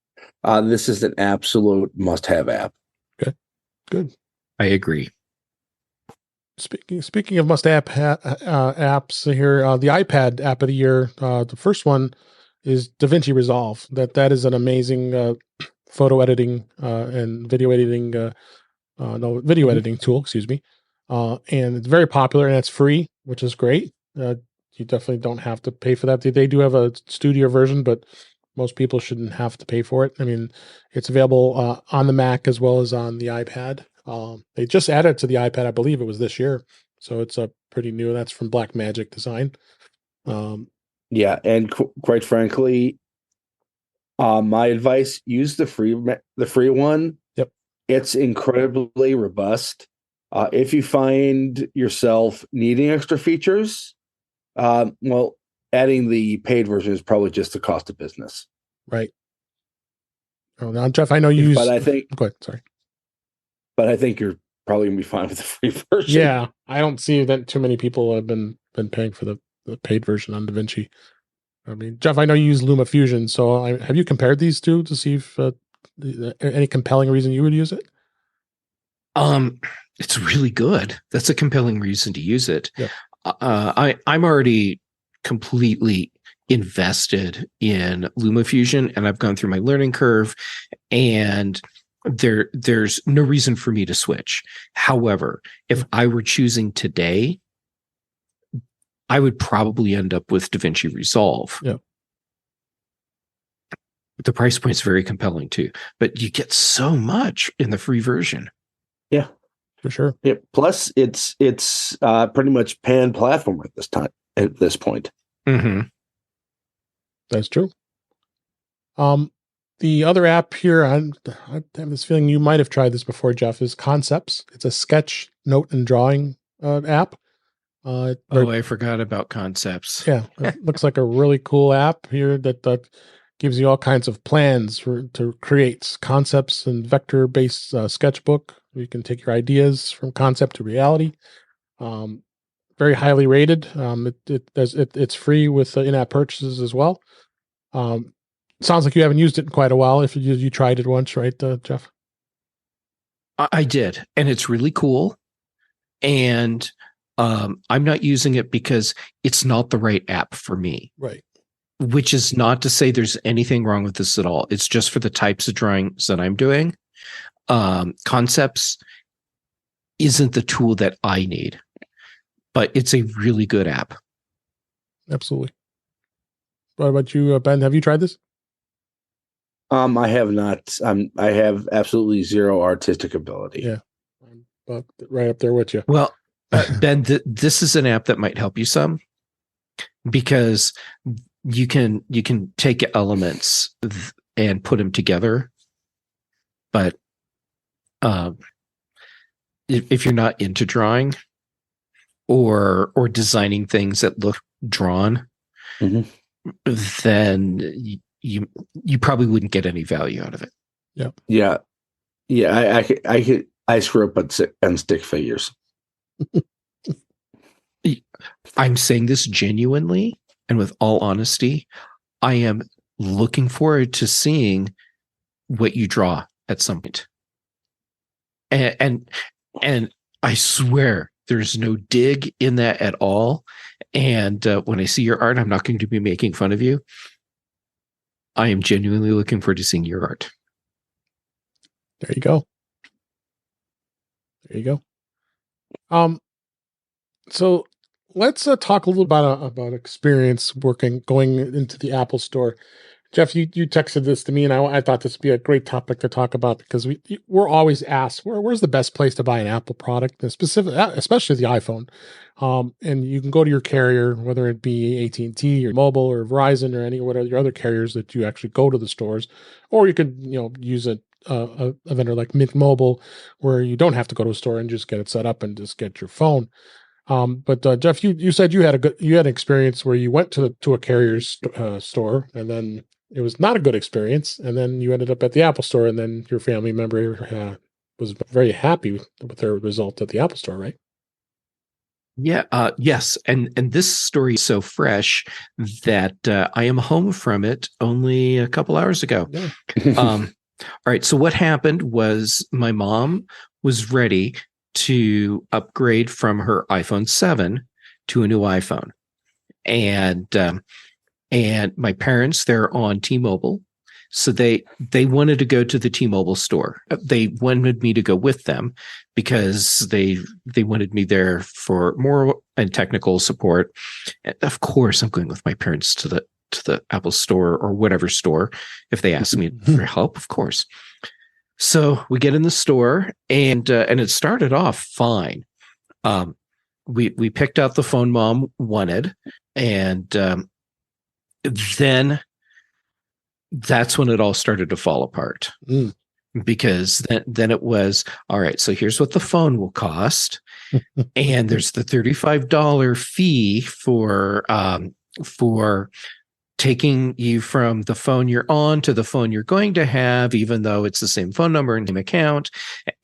Speaker 2: this is an absolute must-have app.
Speaker 1: Good.
Speaker 3: I agree.
Speaker 1: Speaking of must-have apps here, the iPad app of the year, the first one is DaVinci Resolve. That is an amazing photo editing and video editing editing tool. Excuse me, and it's very popular and it's free, which is great. You definitely don't have to pay for that. They do have a studio version, but most people shouldn't have to pay for it. I mean, it's available on the Mac as well as on the iPad. They just added it to the iPad, I believe it was this year, so it's pretty new. That's from Blackmagic Design.
Speaker 2: Yeah, and quite frankly, my advice: use the free one.
Speaker 1: Yep,
Speaker 2: it's incredibly robust. If you find yourself needing extra features, well, adding the paid version is probably just the cost of business.
Speaker 1: Right. Oh, now, Jeff, I know you use.
Speaker 2: But I think.
Speaker 1: Go ahead. Sorry.
Speaker 2: But I think you're probably gonna be fine with the free version.
Speaker 1: Yeah, I don't see that too many people have been paying for the paid version on DaVinci. I mean, Jeff, I know you use LumaFusion, so have you compared these two to see if any compelling reason you would use it?
Speaker 3: It's really good. That's a compelling reason to use it.
Speaker 1: Yeah.
Speaker 3: I'm already completely invested in LumaFusion, and I've gone through my learning curve, and there's no reason for me to switch. However, if I were choosing today, I would probably end up with DaVinci Resolve.
Speaker 1: Yeah.
Speaker 3: The price point's very compelling too, but you get so much in the free version.
Speaker 2: Yeah,
Speaker 1: for sure.
Speaker 2: Yeah. Plus, it's pretty much pan-platform at this point.
Speaker 3: Mm-hmm.
Speaker 1: That's true. The other app here, I have this feeling you might have tried this before, Jeff, is Concepts. It's a sketch, note, and drawing app.
Speaker 3: I forgot about Concepts.
Speaker 1: Yeah, it looks like a really cool app here that gives you all kinds of plans to create concepts and vector-based sketchbook. You can take your ideas from concept to reality. Very highly rated. It's free with in-app purchases as well. Sounds like you haven't used it in quite a while. If you tried it once, right, Jeff?
Speaker 3: I did, and it's really cool. And I'm not using it because it's not the right app for me.
Speaker 1: Right.
Speaker 3: Which is not to say there's anything wrong with this at all. It's just for the types of drawings that I'm doing. Concepts isn't the tool that I need, but it's a really good app.
Speaker 1: Absolutely. What about you, Ben? Have you tried this?
Speaker 2: I have not. I have absolutely zero artistic ability.
Speaker 1: Yeah, I'm right up there with you.
Speaker 3: Well, Ben, this is an app that might help you some, because you can take elements and put them together, but if you're not into drawing or designing things that look drawn,
Speaker 2: mm-hmm.
Speaker 3: then you probably wouldn't get any value out of it.
Speaker 2: Yeah. I screw up on stick figures.
Speaker 3: I'm saying this genuinely and with all honesty. I am looking forward to seeing what you draw at some point. And I swear there's no dig in that at all. And when I see your art, I'm not going to be making fun of you. I am genuinely looking forward to seeing your art.
Speaker 1: There you go. There you go. So let's talk a little about experience going into the Apple Store. Jeff, you texted this to me, and I thought this would be a great topic to talk about because we're always asked where's the best place to buy an Apple product, and especially the iPhone. And you can go to your carrier, whether it be AT&T or Mobile or Verizon or any whatever your other carriers that you actually go to the stores, or you could use a vendor like Mint Mobile, where you don't have to go to a store and just get it set up and just get your phone. But Jeff, you said you had an experience where you went to a carrier's store, and then it was not a good experience, and then you ended up at the Apple Store, and then your family member was very happy with their result at the Apple Store, right?
Speaker 3: Yeah. Yes. And this story is so fresh that I am home from it only a couple hours ago.
Speaker 1: Yeah.
Speaker 3: All right. So what happened was my mom was ready to upgrade from her iPhone 7 to a new iPhone. And my parents, they're on T-Mobile. So they wanted to go to the T-Mobile store. They wanted me to go with them because they wanted me there for more and technical support. And of course, I'm going with my parents to the Apple store or whatever store if they ask me for help, of course. So we get in the store, and it started off fine. We picked out the phone Mom wanted, and then that's when it all started to fall apart. Because then it was, all right, so here's what the phone will cost, and there's the $35 fee for taking you from the phone you're on to the phone you're going to have, even though it's the same phone number and same account,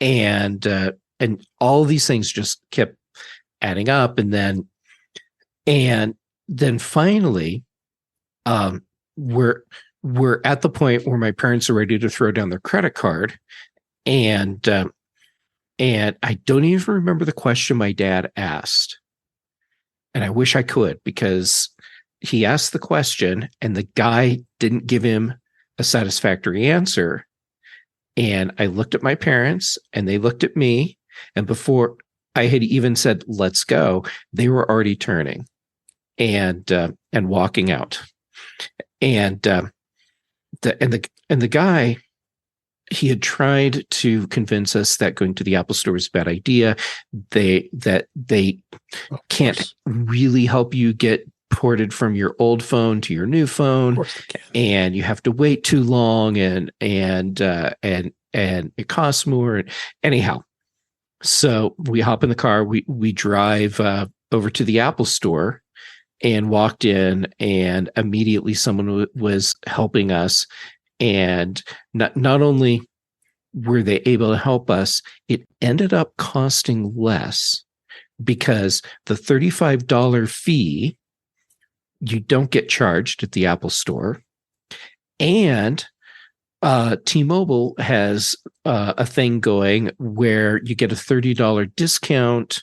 Speaker 3: and all these things just kept adding up, and then finally, we're at the point where my parents are ready to throw down their credit card, and I don't even remember the question my dad asked, and I wish I could, because he asked the question and the guy didn't give him a satisfactory answer. And I looked at my parents and they looked at me, and before I had even said, let's go, they were already turning and walking out. And the guy, he had tried to convince us that going to the Apple Store is a bad idea. They can't really help you get ported from your old phone to your new phone, and you have to wait too long, and it costs more. Anyhow, so we hop in the car, we drive over to the Apple Store and walked in, and immediately someone was helping us. And not only were they able to help us, it ended up costing less, because the $35 fee you don't get charged at the Apple Store, and T-Mobile has a thing going where you get a $30 discount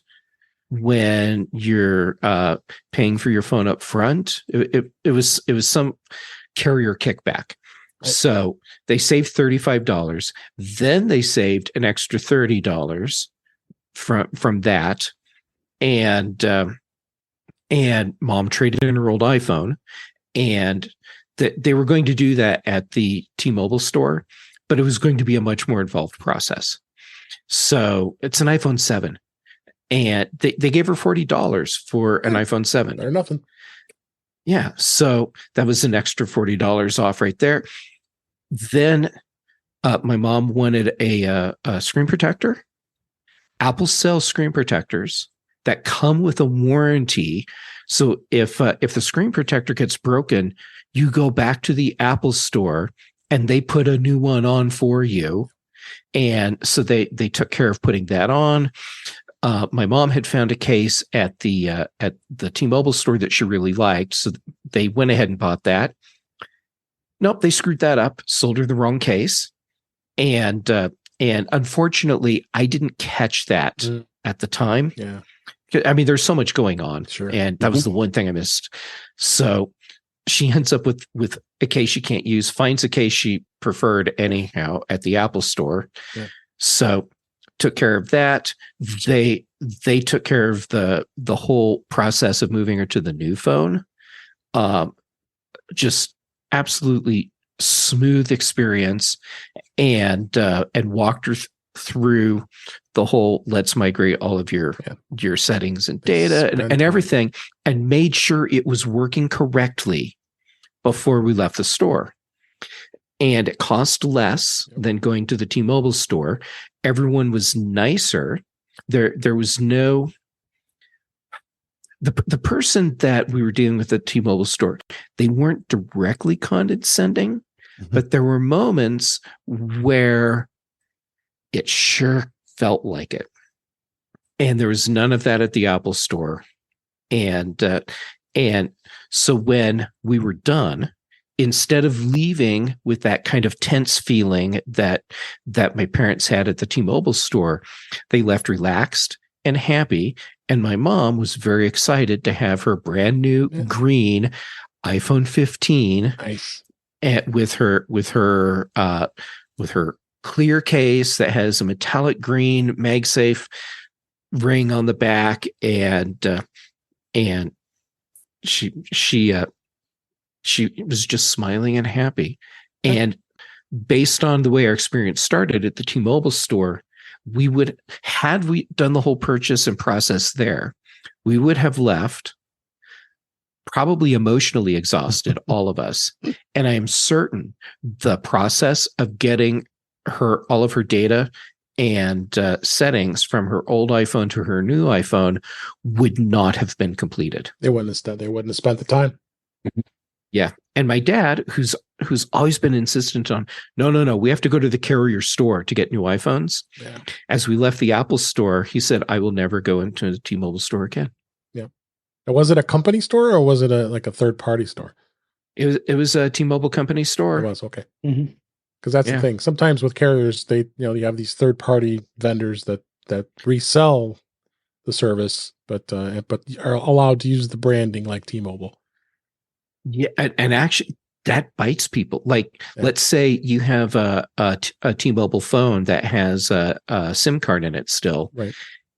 Speaker 3: when you're paying for your phone up front. It was some carrier kickback. So they saved $35. Then they saved an extra $30 from that. And Mom traded in her old iPhone, and they were going to do that at the T-Mobile store, but it was going to be a much more involved process. So it's an iPhone 7, and they gave her $40 for an iPhone 7.
Speaker 1: Better nothing.
Speaker 3: Yeah. So that was an extra $40 off right there. Then my mom wanted a screen protector. Apple sells screen protectors that come with a warranty. So if the screen protector gets broken, you go back to the Apple store and they put a new one on for you. And so they took care of putting that on. My mom had found a case at the T-Mobile store that she really liked, so they went ahead and bought that. Nope, they screwed that up, sold her the wrong case, and unfortunately, I didn't catch that at the time.
Speaker 1: Yeah,
Speaker 3: I mean, there's so much going on,
Speaker 1: sure.
Speaker 3: And that was the one thing I missed. So she ends up with a case she can't use, finds a case she preferred anyhow at the Apple store.
Speaker 1: Yeah.
Speaker 3: So took care of that. They took care of the whole process of moving her to the new phone. Just absolutely smooth experience, and walked her through the whole let's migrate all of your settings and data and everything, and made sure it was working correctly before we left the store. And it cost less than going to the T-Mobile store. Everyone was nicer. There was no the person that we were dealing with at the T-Mobile store, they weren't directly condescending, but there were moments where it sure felt like it. And there was none of that at the Apple store. And so when we were done, instead of leaving with that kind of tense feeling that my parents had at the T-Mobile store, they left relaxed and happy. And my mom was very excited to have her brand new green iPhone 15 with her clear case that has a metallic green MagSafe ring on the back, and she was just smiling and happy. And based on the way our experience started at the T-Mobile store, had we done the whole purchase and process there, we would have left probably emotionally exhausted, all of us. And I am certain the process of getting her all of her data and settings from her old iPhone to her new iPhone would not have been completed.
Speaker 1: They wouldn't have spent the time.
Speaker 3: Yeah. And my dad, who's always been insistent on, no, we have to go to the carrier store to get new iPhones.
Speaker 1: Yeah.
Speaker 3: As we left the Apple store, he said, I will never go into the T-Mobile store again.
Speaker 1: Yeah. And was it a company store or was it a third-party store?
Speaker 3: It was a T-Mobile company store.
Speaker 1: It was, okay. Because that's the thing. Sometimes with carriers, you have these third-party vendors that resell the service, but are allowed to use the branding like T-Mobile.
Speaker 3: Yeah, and actually, that bites people. Like, let's say you have a T-Mobile phone that has a SIM card in it still,
Speaker 1: right?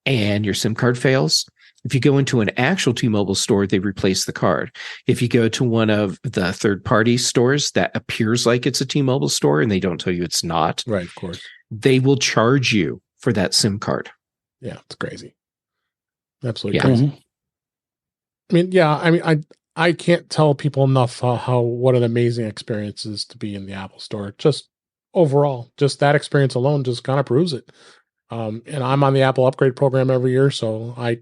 Speaker 3: And your SIM card fails. If you go into an actual T-Mobile store, they replace the card. If you go to one of the third-party stores that appears like it's a T-Mobile store and they don't tell you it's not,
Speaker 1: right? Of course,
Speaker 3: they will charge you for that SIM card.
Speaker 1: Yeah, it's crazy. Absolutely crazy. I mean, I can't tell people enough what an amazing experience is to be in the Apple Store. Just overall, just that experience alone just kind of proves it. And I'm on the Apple Upgrade program every year, so I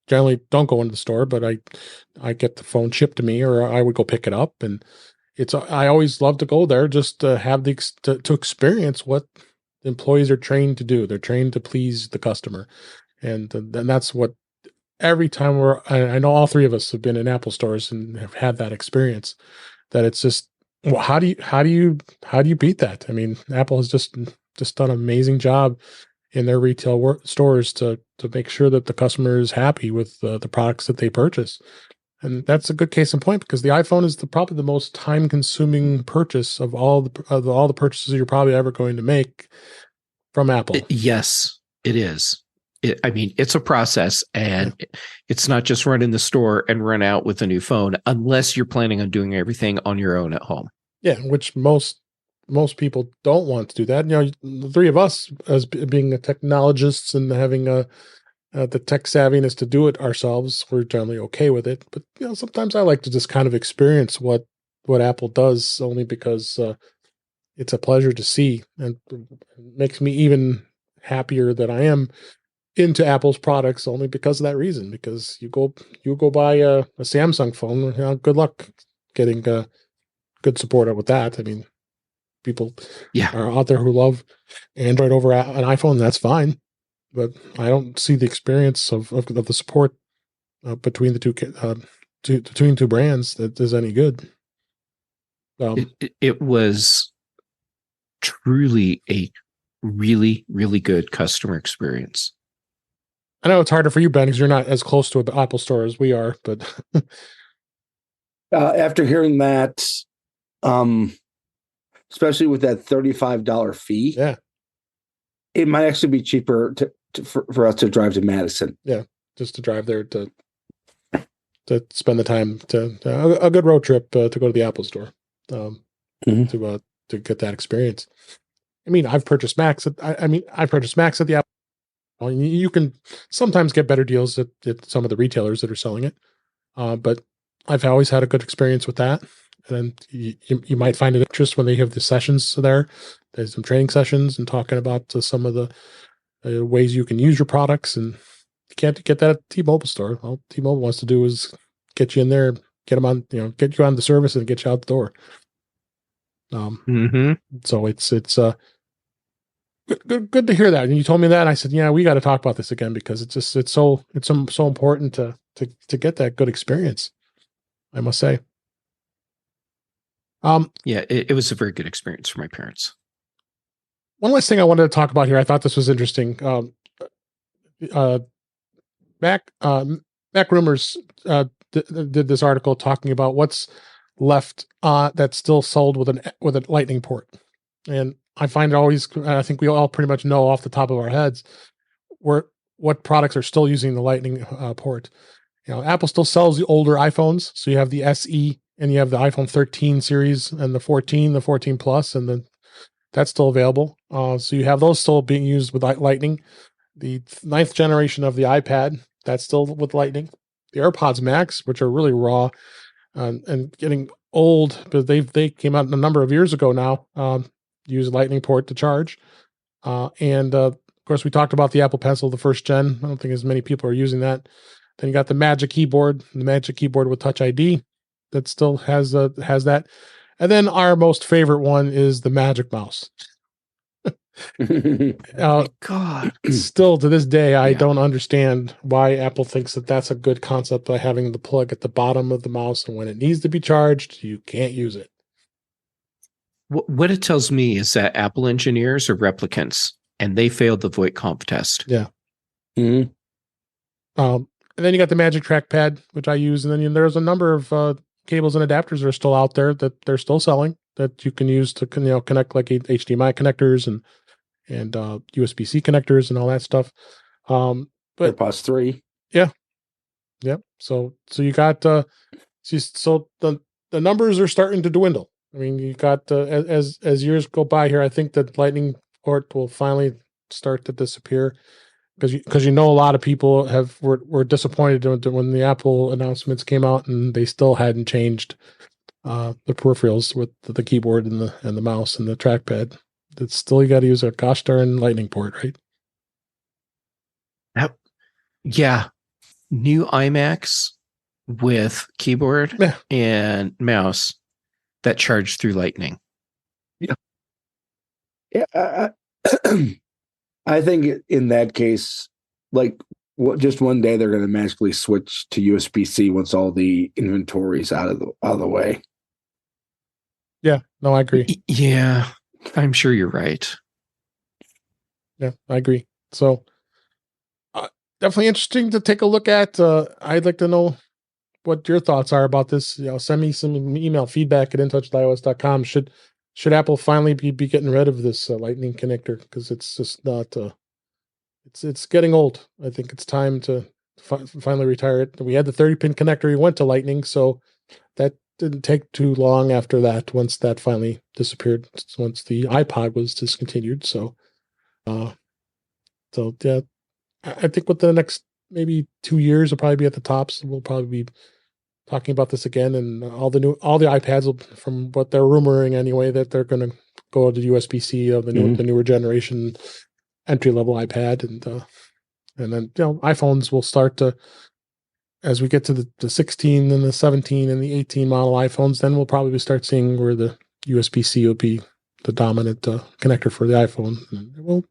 Speaker 1: generally don't go into the store, but I get the phone shipped to me, or I would go pick it up, and I always love to go there just to have to experience what employees are trained to do. They're trained to please the customer, and that's what. Every time I know all three of us have been in Apple stores and have had that experience. That it's just, well, how do you beat that? I mean, Apple has just done an amazing job in their retail stores to make sure that the customer is happy with the products that they purchase, and that's a good case in point because the iPhone is probably the most time consuming purchase of all the purchases you're probably ever going to make from Apple.
Speaker 3: Yes, it is. It's a process, and it's not just run in the store and run out with a new phone unless you're planning on doing everything on your own at home.
Speaker 1: Yeah, which most people don't want to do that. The three of us as being technologists and having the tech savviness to do it ourselves. We're generally okay with it, but sometimes I like to just kind of experience what Apple does, only because it's a pleasure to see, and it makes me even happier that I am into Apple's products, only because of that reason. Because you go buy a Samsung phone, good luck getting good support with that. I mean, people are out there who love Android over an iPhone. That's fine, but I don't see the experience of the support between the two brands that is any good.
Speaker 3: It was truly a really, really good customer experience.
Speaker 1: I know it's harder for you, Ben, because you're not as close to the Apple Store as we are, but
Speaker 2: after hearing that, especially with that $35 fee, it might actually be cheaper for us to drive to Madison.
Speaker 1: Yeah, just to drive there to spend the time to a good road trip to go to the Apple Store to get that experience. I mean, I've purchased Macs. I purchased Macs at the Apple. Well, you can sometimes get better deals at some of the retailers that are selling it, but I've always had a good experience with that. And you might find it interest when they have the sessions there. There's some training sessions and talking about some of the ways you can use your products. And you can't get that at T-Mobile store. All T-Mobile wants to do is get you in there, get you on the service and get you out the door. So it's good to hear that. And you told me that, and I said, yeah, we got to talk about this again, because it's so important to get that good experience, I must say.
Speaker 3: It was a very good experience for my parents.
Speaker 1: One last thing I wanted to talk about here. I thought this was interesting. Mac Rumors did this article talking about what's left that's still sold with a Lightning port, and I find it always. I think we all pretty much know off the top of our heads what products are still using the Lightning port. Apple still sells the older iPhones, so you have the SE and you have the iPhone 13 series and the 14 Plus, and then that's still available. So you have those still being used with Lightning. The 9th generation of the iPad, that's still with Lightning. The AirPods Max, which are really raw and getting old, but they came out a number of years ago now, use Lightning port to charge. And of course, we talked about the Apple Pencil, the 1st gen. I don't think as many people are using that. Then you got the Magic Keyboard with Touch ID that still has that. And then our most favorite one is the Magic Mouse.
Speaker 3: God.
Speaker 1: Still to this day, I don't understand why Apple thinks that that's a good concept by having the plug at the bottom of the mouse, and when it needs to be charged, you can't use it.
Speaker 3: What it tells me is that Apple engineers are replicants, and they failed the VoIP conf test.
Speaker 1: Yeah. Mm-hmm. And then you got the Magic Trackpad, which I use, and then there's a number of cables and adapters that are still out there that they're still selling that you can use to connect, like HDMI connectors and USB-C connectors and all that stuff. But
Speaker 2: AirPods 3.
Speaker 1: Yeah. So you got so the numbers are starting to dwindle. I mean, you got as years go by here, I think that Lightning port will finally start to disappear, because a lot of people were disappointed when the Apple announcements came out and they still hadn't changed the peripherals with the keyboard and the mouse and the trackpad. It's still, you got to use a gosh darn Lightning port, right?
Speaker 3: Yeah. New iMacs with keyboard and mouse that charge through Lightning.
Speaker 2: Yeah. I think in that case, like, just one day they're going to magically switch to USB-C once all the inventory's out of the way.
Speaker 1: Yeah, no, I agree.
Speaker 3: Yeah, I'm sure you're right.
Speaker 1: Yeah, I agree. So definitely interesting to take a look at. I'd like to know what your thoughts are about this. Send me some email, feedback at intouchios.com. Should Apple finally be getting rid of this Lightning connector? Because it's just not. It's getting old. I think it's time to finally retire it. We had the 30-pin connector. We went to Lightning, so that didn't take too long after that. Once that finally disappeared, once the iPod was discontinued. So, yeah, I think within the next maybe 2 years, will probably be at the tops. We'll probably be talking about this again, and all the iPads will, from what they're rumoring anyway, that they're going to go to USB-C of the newer generation entry level iPad, and then iPhones will start to, as we get to the 16 and the 17 and the 18 model iPhones, then we'll probably start seeing where the USB-C will be the dominant connector for the iPhone. And we'll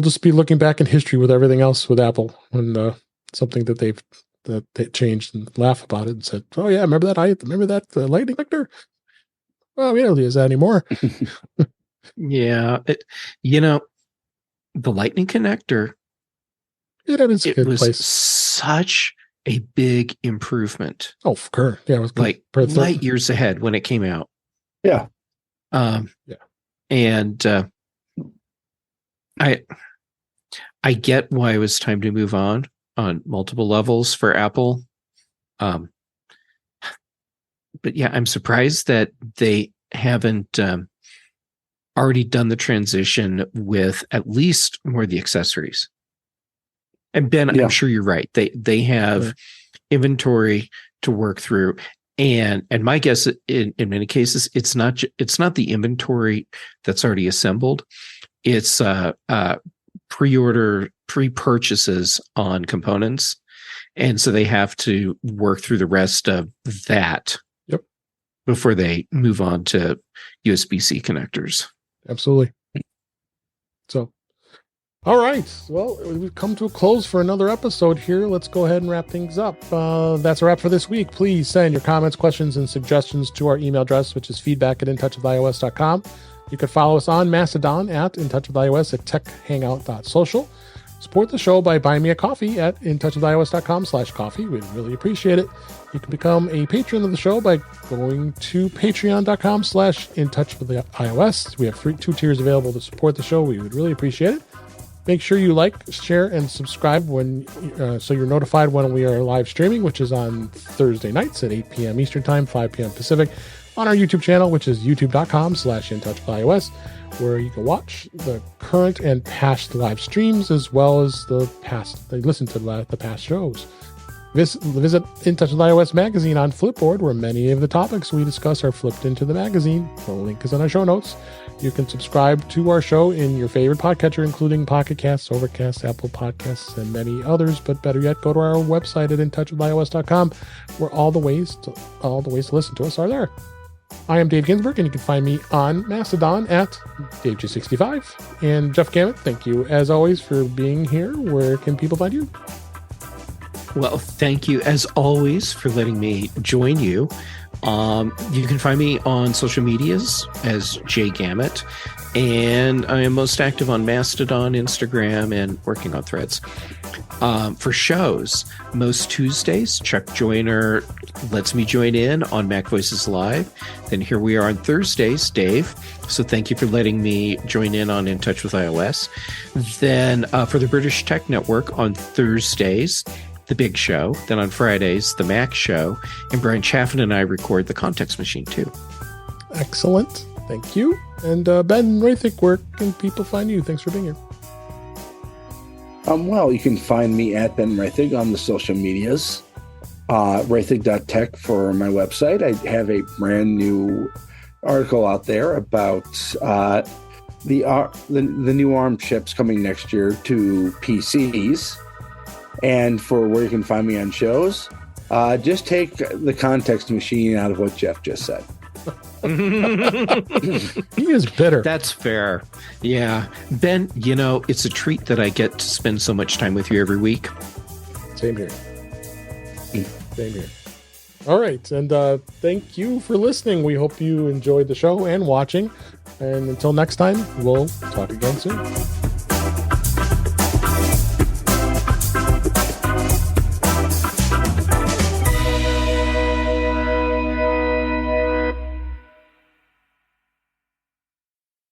Speaker 1: just be looking back in history with everything else with Apple, and something that they changed, and laugh about it and said, "Oh yeah, remember that lightning connector? Well, we don't use that anymore."
Speaker 3: Yeah, the lightning connector.
Speaker 1: It was
Speaker 3: such a big improvement.
Speaker 1: Oh, for sure. Yeah, it was
Speaker 3: like light years ahead when it came out.
Speaker 2: Yeah.
Speaker 3: And I get why it was time to move on multiple levels for Apple. But yeah, I'm surprised that they haven't already done the transition with at least more of the accessories. And Ben, I'm sure you're right. They have inventory to work through, and my guess in many cases it's not the inventory that's already assembled. It's pre-purchases on components, and so they have to work through the rest of that before they move on to USB-C connectors.
Speaker 1: Absolutely. So. All right. Well, we've come to a close for another episode here. Let's go ahead and wrap things up. That's a wrap for this week. Please send your comments, questions, and suggestions to our email address, which is feedback@intouchwithios.com. You can follow us on Mastodon at intouchwithios, at techhangout.social. Support the show by buying me a coffee at intouchwithios.com/coffee. We'd really appreciate it. You can become a patron of the show by going to patreon.com/intouchwithios. We have 2 tiers available to support the show. We would really appreciate it. Make sure you like, share, and subscribe so you're notified when we are live streaming, which is on Thursday nights at 8 p.m. Eastern Time, 5 p.m. Pacific, on our YouTube channel, which is youtube.com/intouchwithios, where you can watch the current and past live streams, as well as listen to the past shows. Visit In Touch with iOS magazine on Flipboard, where many of the topics we discuss are flipped into the magazine. The link is in our show notes. You can subscribe to our show in your favorite podcatcher, including Pocket Casts, Overcast, Apple Podcasts, and many others. But better yet, go to our website at intouchwithios.com, where all the ways to listen to us are there. I am Dave Ginsburg, and you can find me on Mastodon at DaveG65. And Jeff Gamet, thank you as always for being here. Where can people find you?
Speaker 3: Well, thank you as always for letting me join you. You can find me on social medias as Jay Gamet, and I am most active on Mastodon, Instagram, and working on Threads. For shows, most Tuesdays, Chuck Joyner lets me join in on Mac Voices Live. Then here we are on Thursdays, Dave. So thank you for letting me join in on In Touch with iOS. Then for the British Tech Network on Thursdays, The Big Show. Then on Fridays, The Mac Show. And Brian Chaffin and I record The Context Machine too.
Speaker 1: Excellent. Thank you. And Ben Roethig, where can people find you? Thanks for being here.
Speaker 2: Well, you can find me at Ben Roethig on the social medias. Roethig.tech for my website. I have a brand new article out there about the new ARM chips coming next year to PCs. And for where you can find me on shows, just take the context machine out of what Jeff just said.
Speaker 1: He is bitter.
Speaker 3: That's fair. Yeah. Ben, it's a treat that I get to spend so much time with you every week.
Speaker 1: Same here. Same here. All right. And thank you for listening. We hope you enjoyed the show and watching. And until next time, we'll talk again soon.